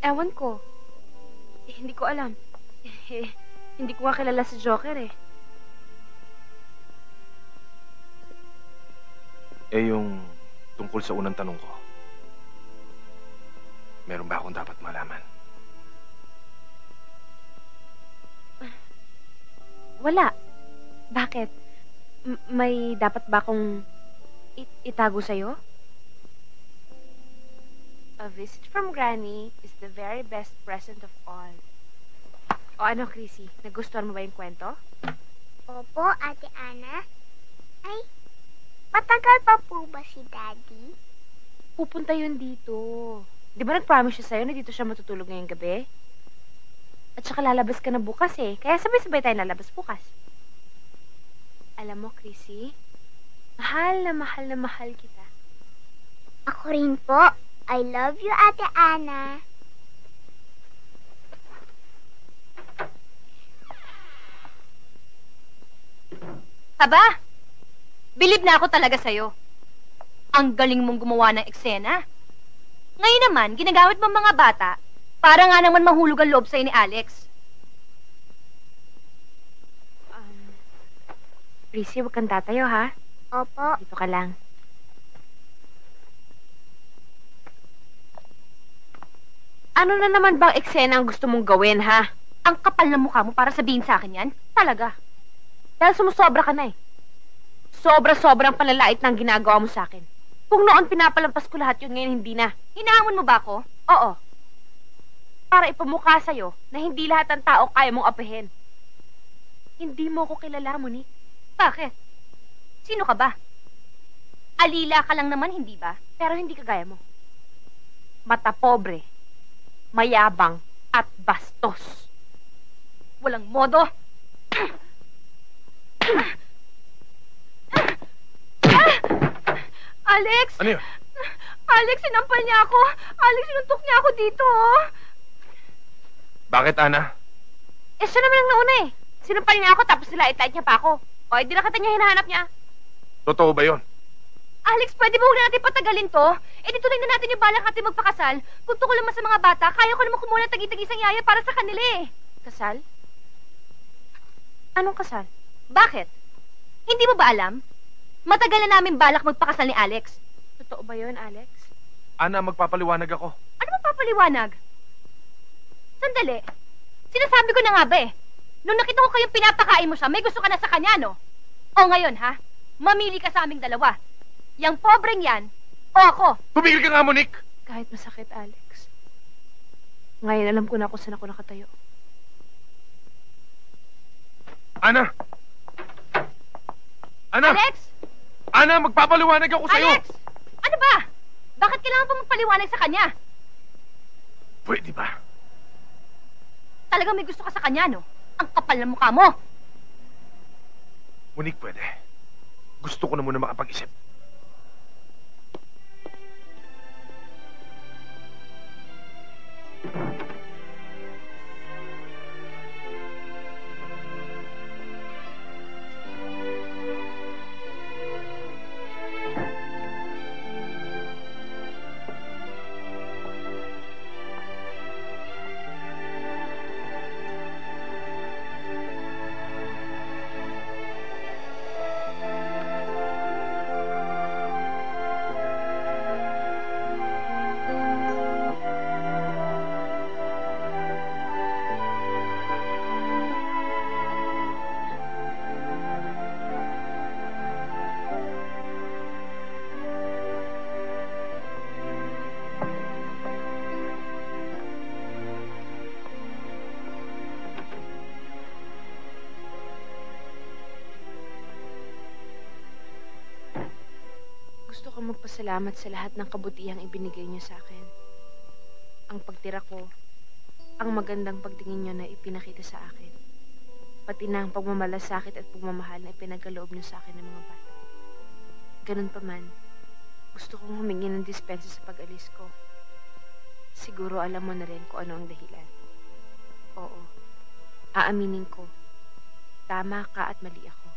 Speaker 11: Ewan ko. Hindi ko alam. Hindi ko nga kilala si Joker eh.
Speaker 4: Yung tungkol sa unang tanong ko, meron ba akong dapat malaman?
Speaker 11: Wala. Bakit? May dapat ba akong itago sa'yo? A visit from Granny is the very best present of all. O ano, Chrissy? Nagustuhan mo ba yung kwento?
Speaker 14: Opo, Ate Ana. Ay, matagal pa po ba si Daddy?
Speaker 11: Pupunta yun dito. Di ba nag-promise siya sa'yo na dito siya matutulog ngayong gabi? At saka lalabas ka na bukas eh. Kaya sabay-sabay tayo lalabas bukas. Alam mo, Chrissy, mahal na mahal kita.
Speaker 14: Ako rin po. I love you, Ate Ana.
Speaker 15: Aba, bilib na ako talaga sa'yo. Ang galing mong gumawa ng eksena. Ngayon naman, ginagamit mo mga bata para nga naman mahulog ang loob sa'yo ni Alex.
Speaker 11: Chrissy, huwag kang tatayo, ha?
Speaker 14: Opo.
Speaker 11: Dito ka lang. Ano na naman bang eksena ang gusto mong gawin, ha?
Speaker 15: Ang kapal na mukha mo para sabihin sa akin yan? Talaga.
Speaker 11: Dahil sumusobra ka na eh. Sobra-sobrang palalait ng ginagawa mo sa akin. Kung noon pinapalampas ko lahat yun, ngayon hindi na.
Speaker 15: Hinahamon mo ba ako?
Speaker 11: Oo. Para ipamukha sa'yo na hindi lahat ng tao kaya mong apehin. Hindi mo ko kilala, Monique.
Speaker 15: Bakit? Sino ka ba? Alila ka lang naman, hindi ba?
Speaker 11: Pero hindi kagaya mo. Mata pobre, mayabang, at bastos.
Speaker 15: Walang modo. Alex!
Speaker 4: Ano yun?
Speaker 15: Alex, sinampal niya ako. Alex, sinuntok niya ako dito, oh.
Speaker 4: Bakit, Ana?
Speaker 11: Eh, siya naman ang nauna eh. Sinampal niya ako tapos nilait-lait niya pa ako. O, hindi na kita niya hinahanap niya.
Speaker 4: Totoo ba yun?
Speaker 15: Alex, pwede ba huwag na natin patagalin to? Eh, dito lang na natin yung balak natin magpakasal. Kung tungkol naman sa mga bata, kaya ko naman kumuha ng tagi-tagisang yaya para sa kanila eh.
Speaker 11: Kasal? Anong kasal?
Speaker 15: Bakit? Hindi mo ba alam? Matagal na namin balak magpakasal ni Alex.
Speaker 11: Totoo ba yun, Alex?
Speaker 4: Ana, magpapaliwanag ako.
Speaker 15: Ano magpapaliwanag? Sandali. Sinasabi ko na nga ba eh. Nung nakita ko kayong pinapakain mo siya, may gusto ka na sa kanya, no? O ngayon, ha? Mamili ka sa aming dalawa. Yang pobreng yan, o ako.
Speaker 4: Tumigil ka nga, Monique!
Speaker 11: Kahit masakit, Alex. Ngayon alam ko na kung saan ako nakatayo.
Speaker 4: Ana! Ana!
Speaker 15: Alex!
Speaker 4: Ana, magpapaliwanag ako sa'yo!
Speaker 15: Alex! Ano ba? Bakit kailangan pa magpaliwanag sa kanya?
Speaker 4: Pwede ba?
Speaker 15: Talagang may gusto ka sa kanya, no? Ang kapal ng mukha mo.
Speaker 4: Monique, pwede. Gusto ko na muna makapag-isip.
Speaker 11: kong magpasalamat sa lahat ng kabutihang ibinigay niyo sa akin. Ang pagtira ko, ang magandang pagtingin niyo na ipinakita sa akin. Pati na ang pagmamalasakit at pagmamahal na ipinagkaloob niyo sa akin ng mga bata. Ganun pa man, gusto kong humingi ng dispensa sa pag-alis ko. Siguro alam mo na rin kung ano ang dahilan. Oo, aaminin ko. Tama ka at mali ako.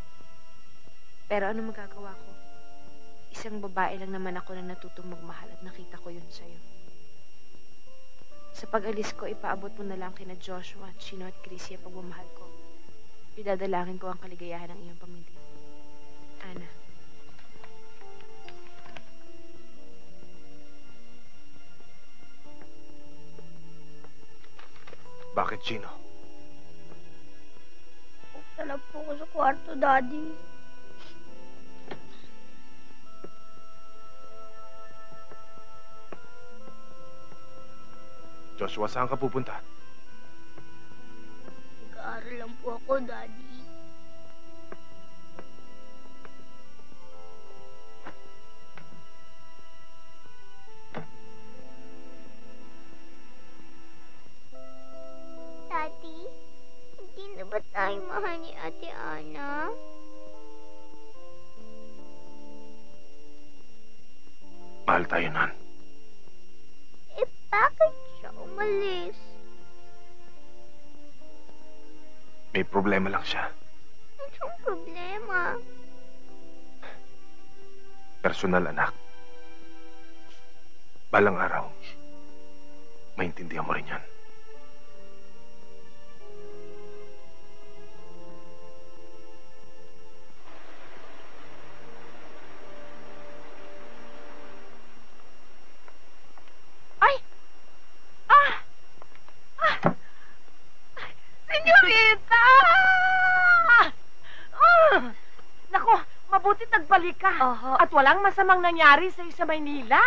Speaker 11: Pero ano magagawa ko? Isang babae lang naman ako na natutong magmahal at nakita ko yun sa'yo. Sa pag-alis ko, ipaabot mo na lang kina Joshua, Chino at Chrissy ang pagmamahal ko. Idadalangin ko ang kaligayahan ng iyong pamilya. Ana.
Speaker 4: Bakit, Chino?
Speaker 14: Punta na po ako sa kwarto, Daddy.
Speaker 4: Joshua, saan ka pupunta?
Speaker 14: Nag-aaral lang po ako, Daddy. Daddy, hindi na ba tayo mahal ni Ate Ana?
Speaker 4: Mahal tayo, Nan.
Speaker 14: Eh, bakit siya umalis?
Speaker 4: May problema lang siya.
Speaker 14: Anong problema?
Speaker 4: Personal, anak. Balang araw, maintindihan mo rin yan.
Speaker 3: Senyorita! Naku, mabuti nagbalik ka. At walang masamang nangyari sa'yo sa Maynila.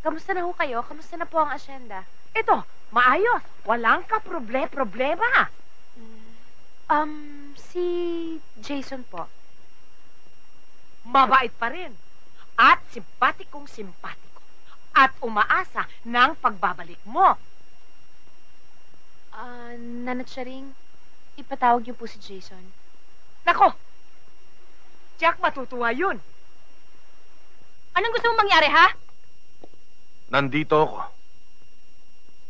Speaker 11: Kamusta na ho kayo? Kamusta na po ang asyenda?
Speaker 3: Ito, maayos. Walang ka-problema.
Speaker 11: Si Jason po.
Speaker 3: Mabait pa rin. At simpatikong-simpatiko. At umaasa ng pagbabalik mo.
Speaker 11: Nanat Sharing, ipatawag niyo po si Jason.
Speaker 3: Nako! Jack, matutuwa yun.
Speaker 15: Anong gusto mong mangyari, ha?
Speaker 4: Nandito ako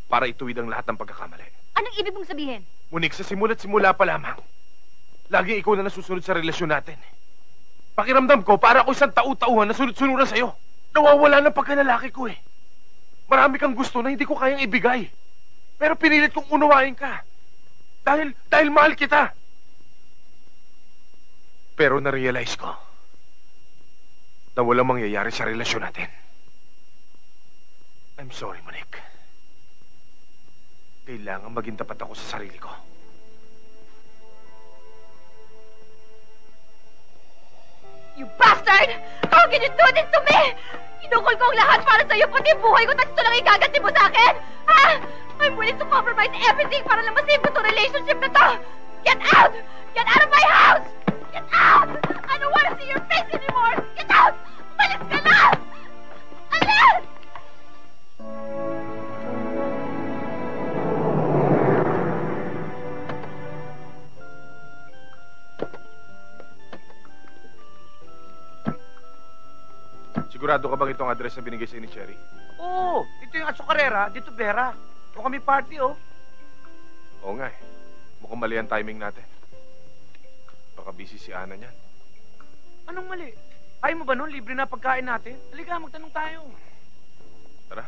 Speaker 4: para ituwid ang lahat ng pagkakamali.
Speaker 15: Anong ibig mong sabihin?
Speaker 4: Ngunit sa simula pa lamang, lagi ikaw na nasusunod sa relasyon natin. Pakiramdam ko, para ako isang tau-tauhan na sunod-sunuran sa'yo. Nawawala ng pagkalalaki ko eh. Marami kang gusto na hindi ko kayang ibigay. Pero pinilit kong unawain ka. Dahil mahal kita. Pero na-realize ko na walang mangyayari sa relasyon natin. I'm sorry, Monique. Kailangan maging tapat ako sa sarili ko.
Speaker 15: You bastard! How can you do this to me? Inukol ko ang lahat para sa'yo, pati buhay ko, tapos ito lang igaganti mo sa akin? Ha? I'm willing to compromise everything para lang masave mo itong relationship na to! Get out! Get out of my house! Get out! I don't want to see your face anymore! Get out! Umalis ka na! Alis!
Speaker 4: Sigurado ka bang itong address na binigay sa'yo ni Cherry?
Speaker 7: Oo, ito yung Azucarera, dito Vera. Ito kami party, oh.
Speaker 4: Oo nga eh. Mukhang mali ang timing natin. Baka busy si Ana niyan.
Speaker 7: Anong mali? Ayaw mo ba nun, libre na pagkain natin? Halika, magtanong tayo.
Speaker 4: Tara.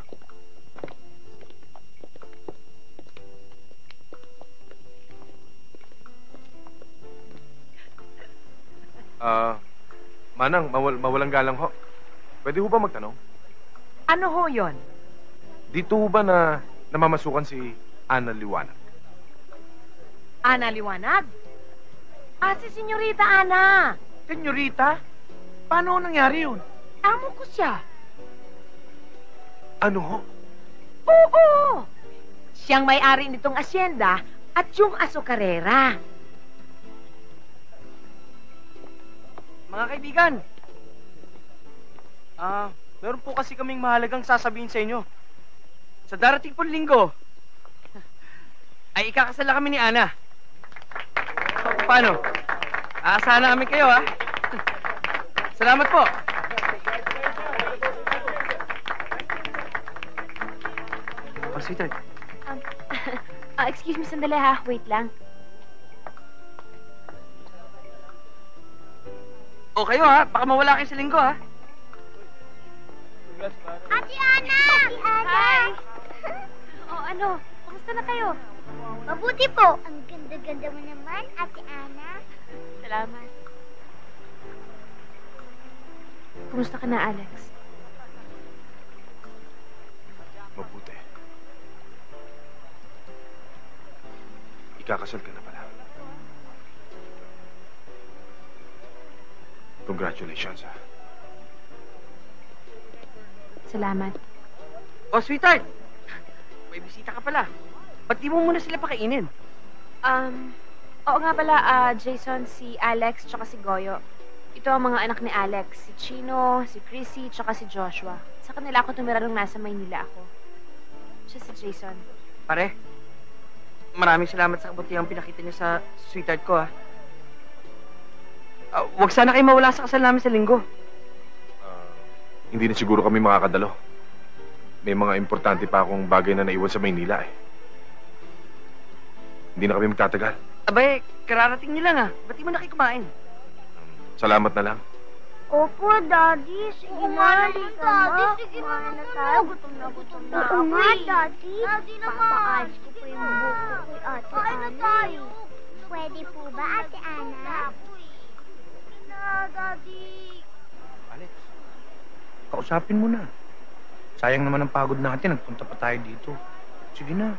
Speaker 4: Manang, mawalang galang ho. Pwede ho ba magtanong?
Speaker 3: Ano ho yon?
Speaker 4: Dito ho ba na namamasukan si Ana Liwanag?
Speaker 3: Ana Liwanag? Si Senyorita Ana.
Speaker 7: Senyorita? Paano nangyari yun?
Speaker 3: Amo ko siya.
Speaker 4: Ano ho?
Speaker 3: Oo! Siyang may-ari nitong asyenda at yung Azucarera.
Speaker 7: Mga kaibigan,
Speaker 17: Meron po kasi kaming mahalagang sasabihin sa inyo. Sa darating pong linggo, ay ikakasala kami ni Ana. So, paano? Aasahan na kami kayo, ha? Salamat po. Oh, sweetheart.
Speaker 11: Excuse me, sandali ha. Wait lang.
Speaker 17: O kayo, ha? Baka mawala kayo sa linggo, ha?
Speaker 14: Ate Ana! Ate Ana!
Speaker 11: Hi! Ano? Kumusta na kayo?
Speaker 14: Mabuti po. Ang ganda-ganda mo naman, Ate Ana.
Speaker 11: Salamat. Kumusta ka na, Alex?
Speaker 4: Mabuti. Ikakasal ka na pala. Congratulations, ha?
Speaker 11: Salamat.
Speaker 17: Oh, sweetheart! May bisita ka pala. Ba't di mo muna sila pakainin?
Speaker 11: Oo nga pala, Jason, si Alex, tsaka si Goyo. Ito ang mga anak ni Alex. Si Chino, si Chrissy, tsaka si Joshua. Sa kanila ako tumira nung nasa Maynila ako. Siya si Jason.
Speaker 17: Pare, maraming salamat sa kabutihang pinakita niyo sa sweetheart ko, ha? Huwag sana kayo mawala sa kasal namin sa linggo.
Speaker 4: Hindi na siguro kami makakadalo. May mga importante pa akong bagay na naiwan sa Maynila, eh. Hindi na kami magtatagal.
Speaker 17: Abay, kararating niyo lang, ha? Ba't di mo na kayo kumain?
Speaker 4: Salamat na lang.
Speaker 14: Opo, Daddy. Sige na, Daddy. Sige na tayo. Gutom na ako. Oo nga, Daddy. Daddy naman. Papaalis ko pa yung buko kay Ate Ana. Pwede po ba, Ate Ana? Daddy.
Speaker 7: Alex, kausapin mo na. Sayang naman ang pagod natin. Nagpunta pa tayo dito. Sige na.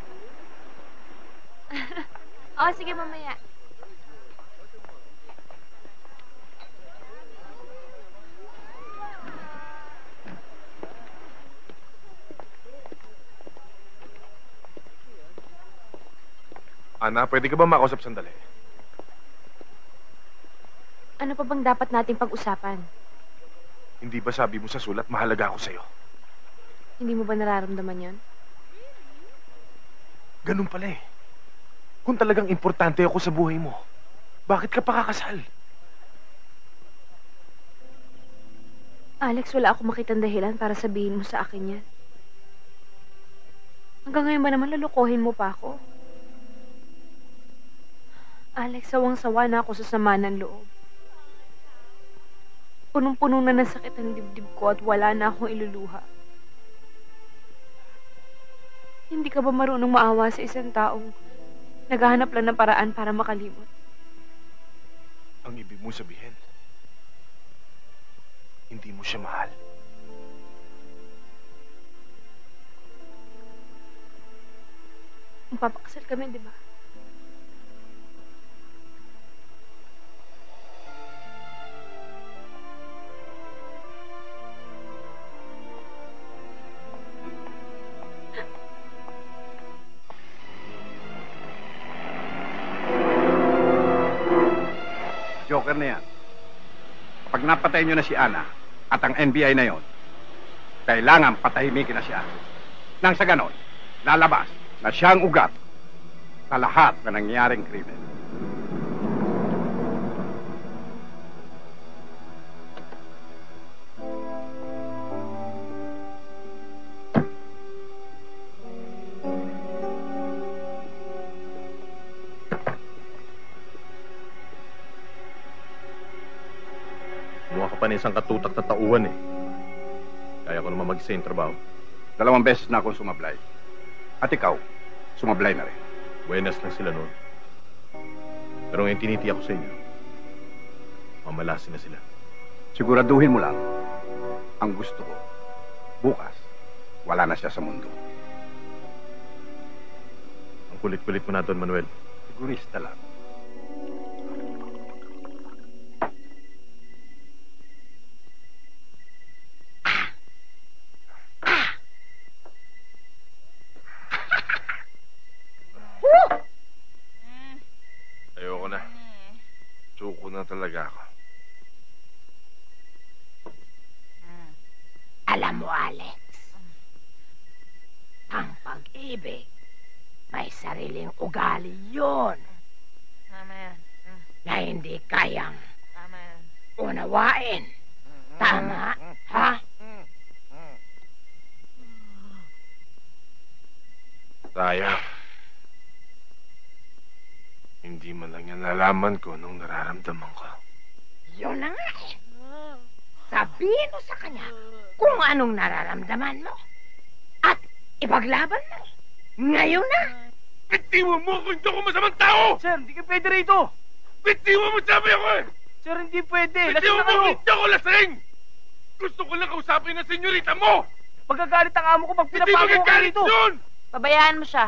Speaker 11: Sige, mamaya.
Speaker 4: Ana, pwede ka ba makausap sandali?
Speaker 11: Ano pa bang dapat nating pag-usapan?
Speaker 4: Hindi ba sabi mo sa sulat, mahalaga ako sa'yo?
Speaker 11: Hindi mo ba nararamdaman yon?
Speaker 4: Ganun pala, eh. Kung talagang importante ako sa buhay mo, bakit ka pa kakasal?
Speaker 11: Alex, wala ako makitang dahilan para sabihin mo sa akin yan. Hanggang ngayon ba naman lulukohin mo pa ako? Alex, sawang-sawa na ako sa sama ng loob. Punong-puno na ng sakit ang dibdib ko at wala na akong iluluha. Hindi ka ba marunong maawa sa isang taong naghahanap lang ng paraan para makalimot?
Speaker 4: Ang ibig mo sabihin, hindi mo siya mahal.
Speaker 11: Magpapakasal kami, di ba?
Speaker 5: Joker na yan. Pag napatay nyo na si Ana at ang NBI na yon, kailangan patahimikin na siya. Nang sa ganon, lalabas na siyang ugat sa lahat na nangyaring krimen.
Speaker 13: Mukha ka pa na isang katutak na tauhan, eh. Kaya ko naman mag-isa yung trabaho.
Speaker 5: 2 beses na akong sumablay. At ikaw, sumablay na rin.
Speaker 13: Buenas lang sila noon. Pero ngayon tinitiyak ko sa inyo, mamalasin na sila.
Speaker 5: Siguraduhin mo lang, ang gusto ko, bukas, wala na siya sa mundo.
Speaker 13: Ang kulit-kulit mo na, Don Manuel.
Speaker 5: Sigurista lang.
Speaker 4: Ayoko na. Suko na talaga ako.
Speaker 3: Alam mo, Alex, ang pag-ibig, may sariling ugali yun
Speaker 12: Tama yan.
Speaker 3: na hindi kayang
Speaker 12: Tama yan.
Speaker 3: unawain. Tama, ha?
Speaker 4: Sayang. Hindi man lang yan nalaman ko nung nararamdaman ko.
Speaker 3: Yun na nga eh. Sabihin mo sa kanya kung anong nararamdaman mo. At ipaglaban mo. Ngayon na.
Speaker 4: Bitiwan mo kung hindi ako masamang tao!
Speaker 17: Sir, hindi ka pwede rito.
Speaker 4: Bitiwan mo sabi ako eh!
Speaker 17: Sir, hindi pwede.
Speaker 4: Bitiwan mo kung hindi ako lasing! Gusto ko lang kausapin ng senyorita mo!
Speaker 17: Magagalit ang amo ko pag
Speaker 4: Hindi
Speaker 17: pinapago ko
Speaker 4: magagalit
Speaker 17: rito.
Speaker 4: yun!
Speaker 10: Pabayaan mo siya.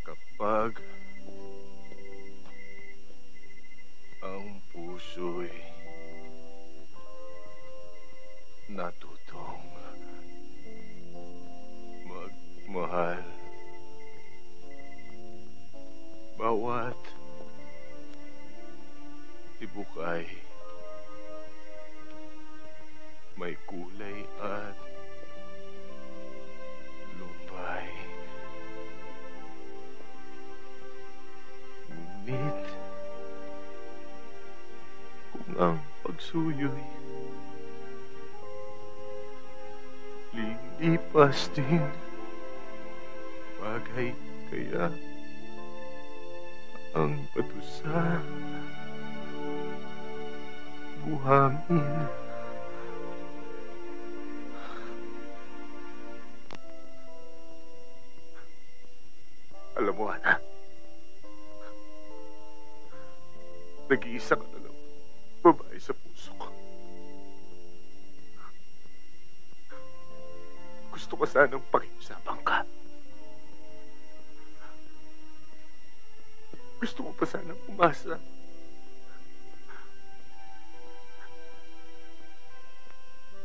Speaker 4: Kapag ang puso'y natutong magmahal, bawat tibok ay may kulay at lumbay. Ngunit kung ang pagsuyo'y lilipas din, bagay kaya ang patusa buhangin. Alam mo, Ana, nag-iisa ka na lang babae sa puso ko. Gusto ko sanang pakiusapan ka. Gusto ko pa sanang umasa.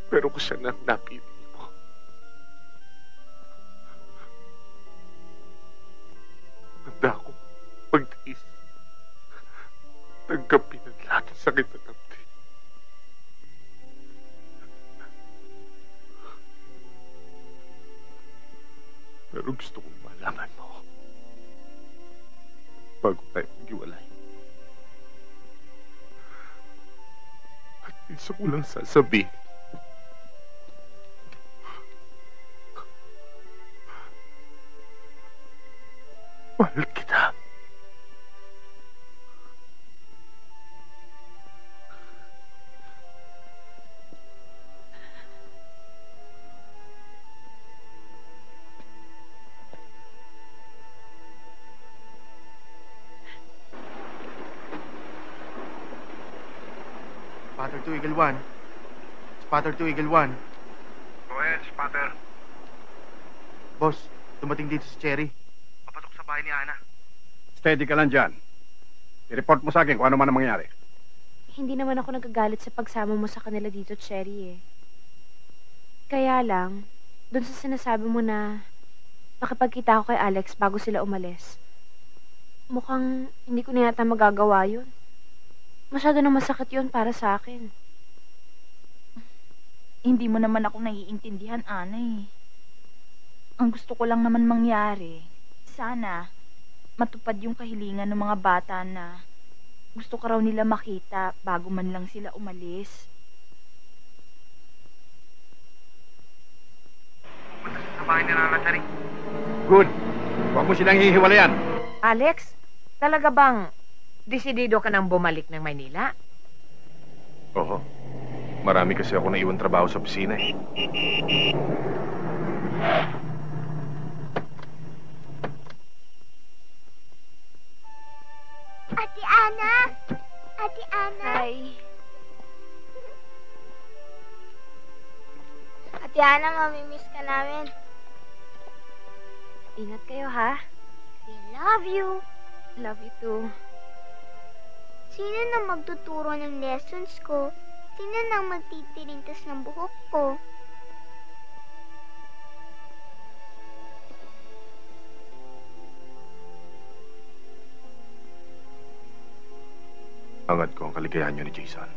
Speaker 4: Pero kung siya nang napili mo, handa akong magtiis. Tanggapin ang lahat ng sakit na damdamin. Pero gusto kong malaman mo bago tayo maghiwalay. At isa ko lang sasabihin. Mahal kita.
Speaker 17: Spotter 2, Eagle 1. Spotter 2, Eagle 1.
Speaker 5: Go ahead, Spotter.
Speaker 17: Boss, dumating dito si Cherry.
Speaker 9: Papatok sa bahay ni Ana.
Speaker 5: Steady ka lang dyan. I-report mo sa akin kung ano man ang mangyari.
Speaker 11: Hindi naman ako nagagalit sa pagsama mo sa kanila dito, Cherry eh. Kaya lang, dun sa sinasabi mo na makipagkita ako kay Alex bago sila umalis. Mukhang hindi ko na yata magagawa yun. Masyado na masakit yun para sa akin.
Speaker 10: Hindi mo naman ako naiintindihan, Ana eh. Ang gusto ko lang naman mangyari, sana matupad yung kahilingan ng mga bata na gusto ka raw nila makita bago man lang sila umalis.
Speaker 9: Sa bahay ni Nana Charing.
Speaker 5: Good. Huwag mo silang hihiwalayan.
Speaker 3: Alex, talaga bang desidido ka nang bumalik ng Maynila?
Speaker 4: Oo. Marami kasi ako naiwan trabaho sa opisina eh.
Speaker 14: Ate Ana! Ate Ana!
Speaker 11: Hi.
Speaker 14: Ate Ana, mamimiss ka namin.
Speaker 11: Ingat kayo, ha?
Speaker 14: We love you.
Speaker 11: Love you too.
Speaker 14: Sino na magtuturo ng lessons ko? Sino nang magtitirintas ng buhok ko?
Speaker 4: Hangad ko ang kaligayahan niyo ni Jason.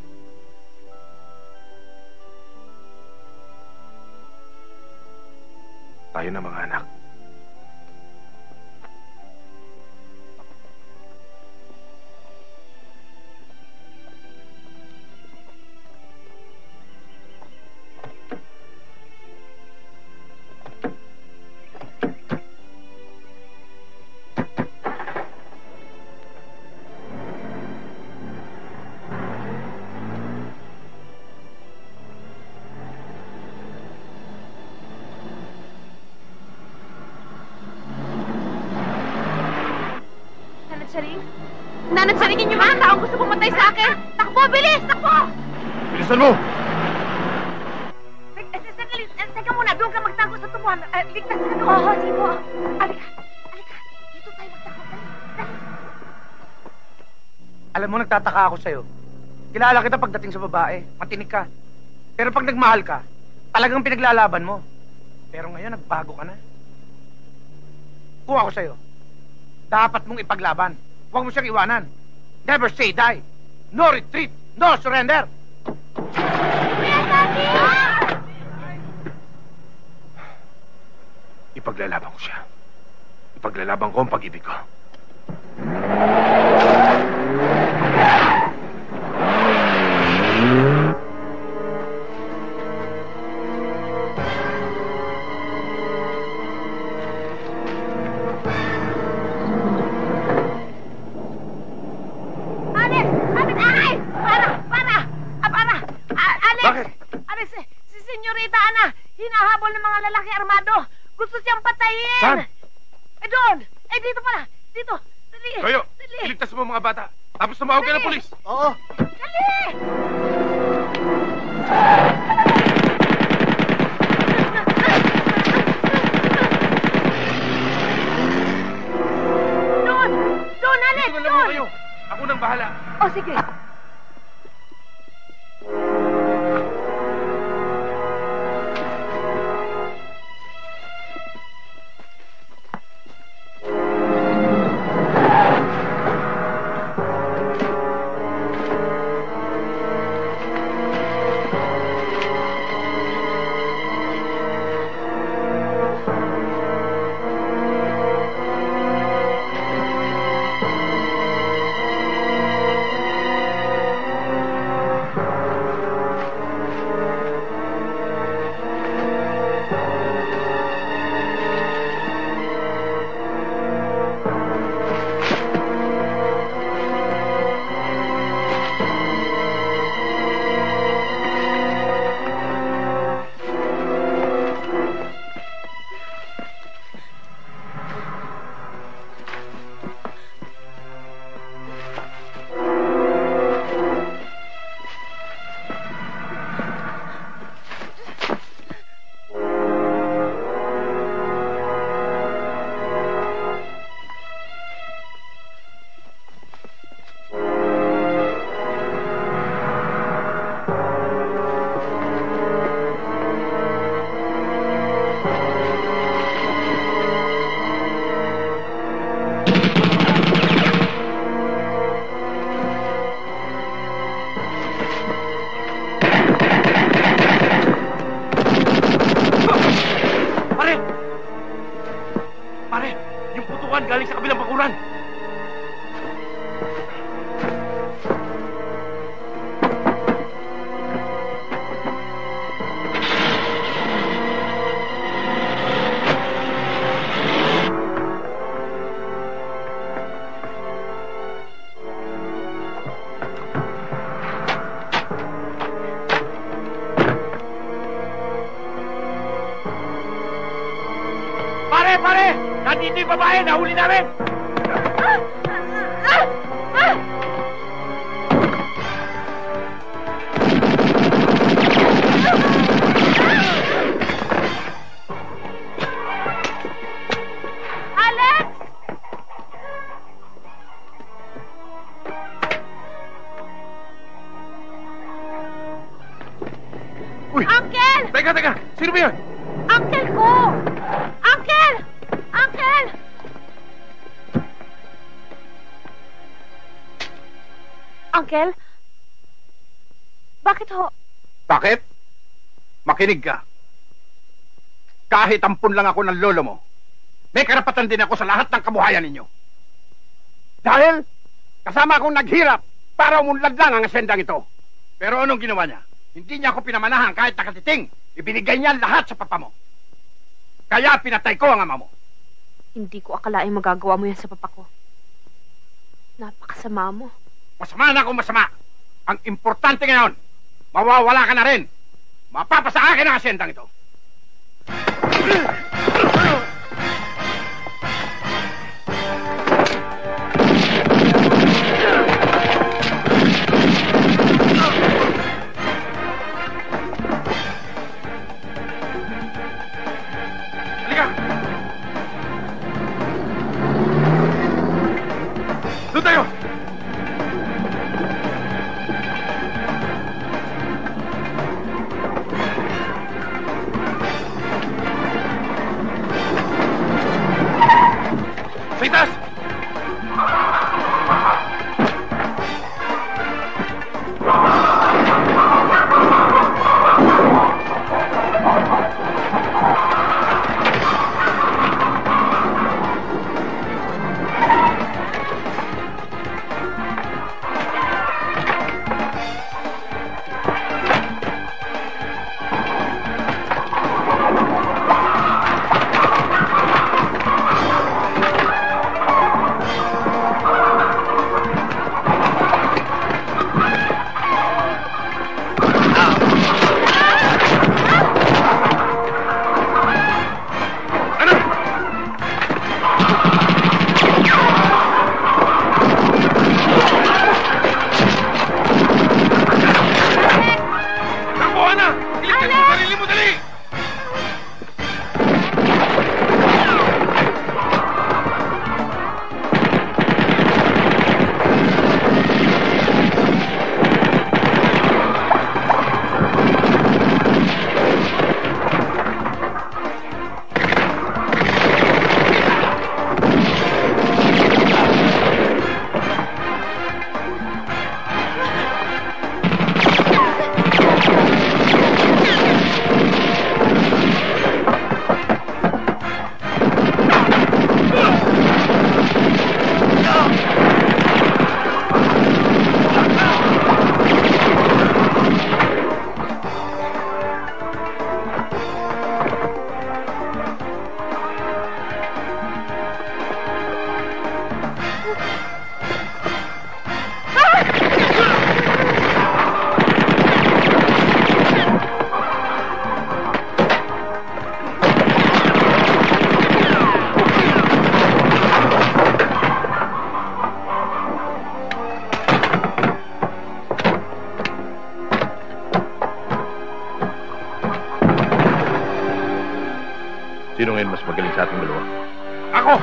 Speaker 4: Tayo na mga anak.
Speaker 12: Nanatsaringin yung mga taong gusto pumatay sa akin! Takbo! Bilis! Takbo!
Speaker 4: Bilisan mo!
Speaker 12: Teka muna, doon ka magtago sa tumuhan. Ligtas ka doon. Oo, sige po. Alika. Dito tayo magtago.
Speaker 7: Alam mo, nagtataka ako sa'yo. Kilala kita pagdating sa babae. Matinik ka. Pero pag nagmahal ka, talagang pinaglalaban mo. Pero ngayon, nagbago ka na. Kung ako sa'yo, dapat mong ipaglaban. Huwag mo siyang iwanan. Never say die. No retreat. No surrender.
Speaker 4: Ipaglalaban ko siya. Ipaglalaban ko ang pag-ibig ko.
Speaker 12: Hinahabol ng mga lalaki armado. Gusto siyang patayin.
Speaker 4: Saan?
Speaker 12: Doon. Dito pala. Dito. Dali.
Speaker 4: Kayo,
Speaker 12: Dali.
Speaker 4: iligtas mo mga bata. Tapos tumawag ka ng polis.
Speaker 7: Oo.
Speaker 12: Dali. Doon, Alex.
Speaker 4: Dito na lang kayo. Ako nang bahala.
Speaker 12: Sige.
Speaker 4: galing sa kabilang bakuran. Pare! Nandito yung babae! Nahuli namin!
Speaker 12: Alex!
Speaker 4: Teka! Sino ba yun?
Speaker 11: Uncle ko! Uncle! Uncle! Uncle? Bakit ho?
Speaker 5: Bakit? Makinig ka. Kahit ampun lang ako ng lolo mo, may karapatan din ako sa lahat ng kabuhayan ninyo. Dahil kasama akong naghirap para umunlad lang ang asendang ito. Pero anong ginawa niya? Hindi niya ako pinamanahan kahit nakatiting. Ibinigay niya lahat sa papa mo. Kaya pinatay ko ang ama mo.
Speaker 11: Hindi ko akalaing magagawa mo yan sa papa ko. Napakasama mo.
Speaker 5: Masama na akong masama. Ang importante ngayon, mawawala ka na rin. Mapapasa akin ang asendang ito.
Speaker 4: Halika! Doon tayo! Pitas! Sino ngayon mas magaling sa ating dalawa?
Speaker 5: Ako!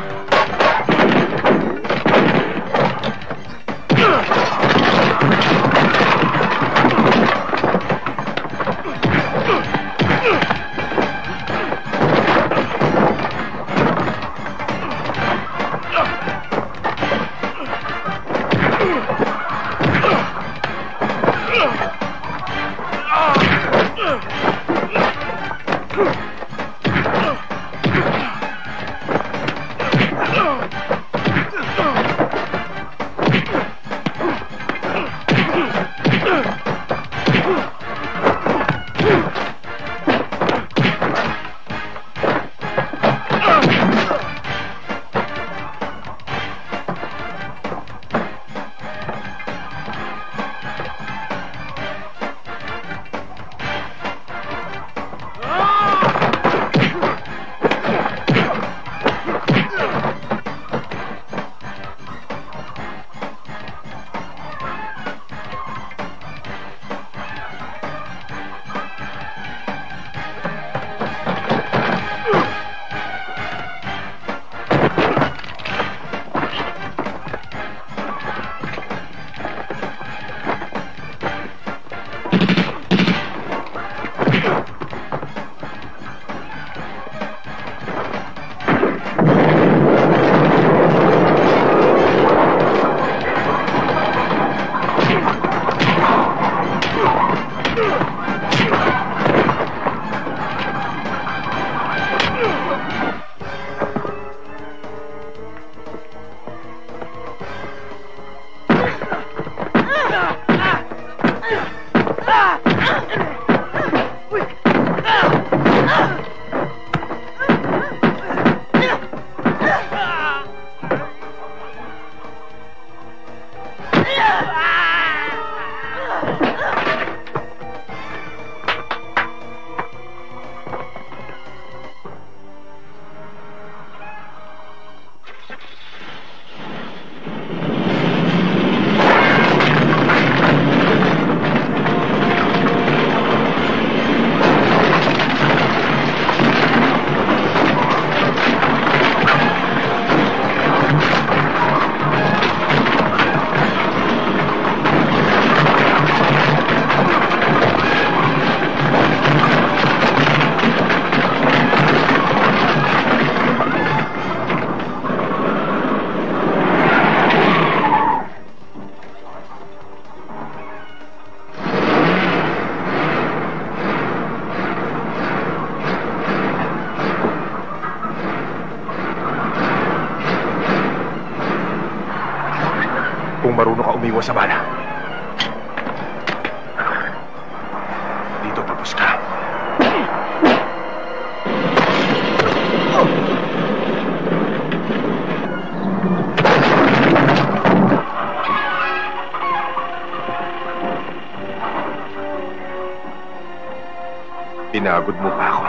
Speaker 4: Kung marunong ka umiwas sa bala. Dito tapos ka. Pinagod mo pa ako.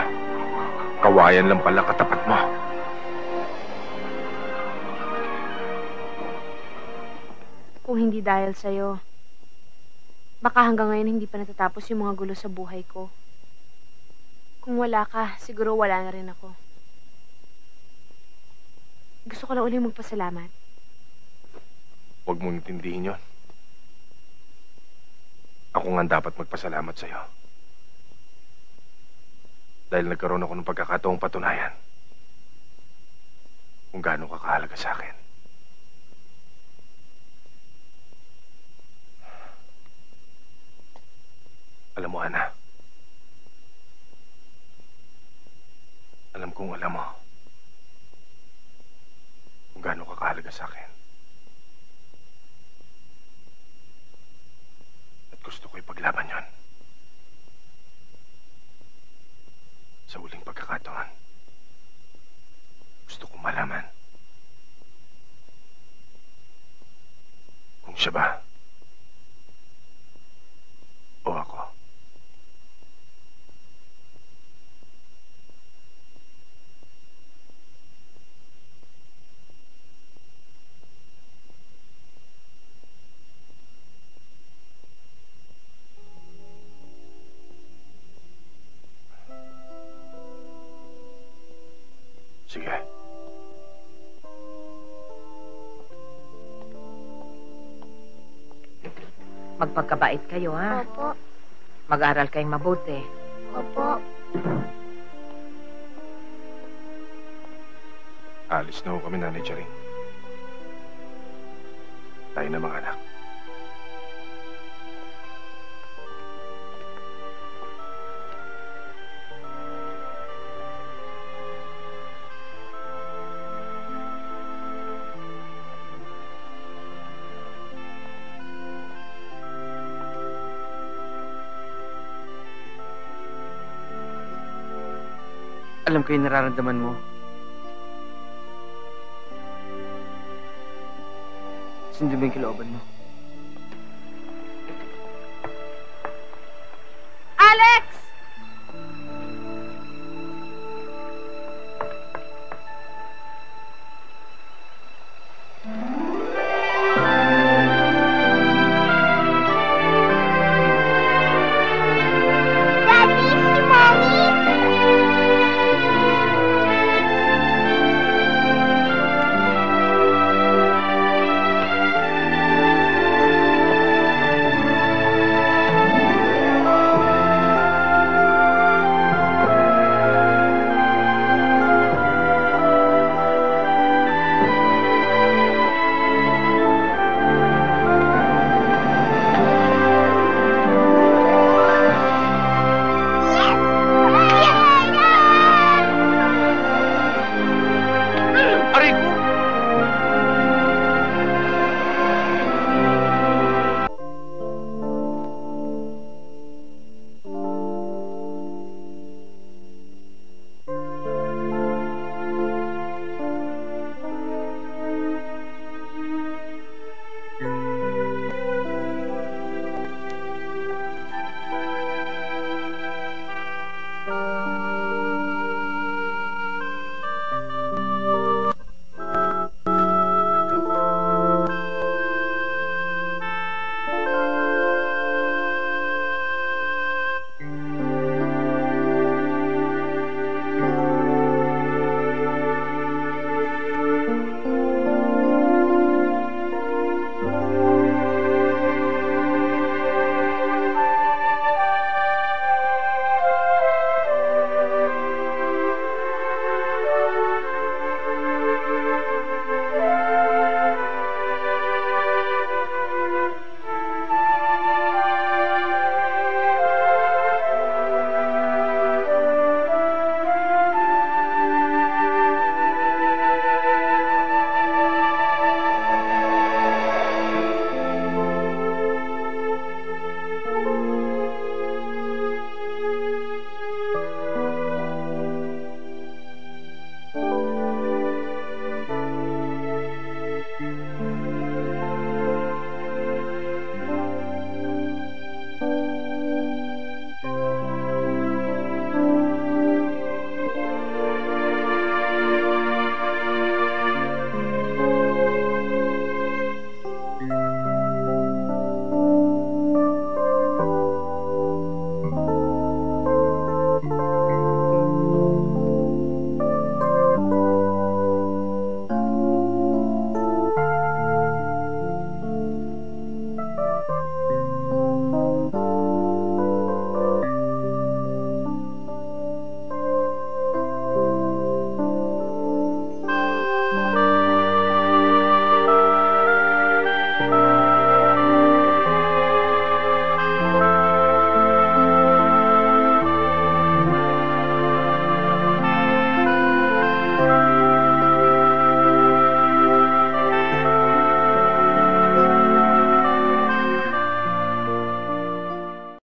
Speaker 4: Kawayan lang pala katapat mo.
Speaker 11: Kung hindi dahil sa'yo, baka hanggang ngayon hindi pa natatapos yung mga gulo sa buhay ko. Kung wala ka, siguro wala na rin ako. Gusto ko lang ulit magpasalamat.
Speaker 4: Huwag mong intindihin yon. Ako nga dapat magpasalamat sa'yo. Dahil nagkaroon ako ng pagkakataong patunayan kung gaano ka kahalaga sa akin. Alam mo, Ana. Alam kong alam mo kung gaano ka kahalaga sa akin. At gusto ko ipaglaban yon. Sa uling pagkakataon, gusto ko malaman kung siya ba o ako. Sige.
Speaker 3: Magpagkabait kayo, ha?
Speaker 14: Opo.
Speaker 3: Mag-aral kayong mabuti.
Speaker 14: Opo.
Speaker 4: Alis na ho kami, Nanay Charing. Tayo na, mga anak.
Speaker 17: Alam ko yung nararamdaman mo. Sundin mo yung kalooban mo.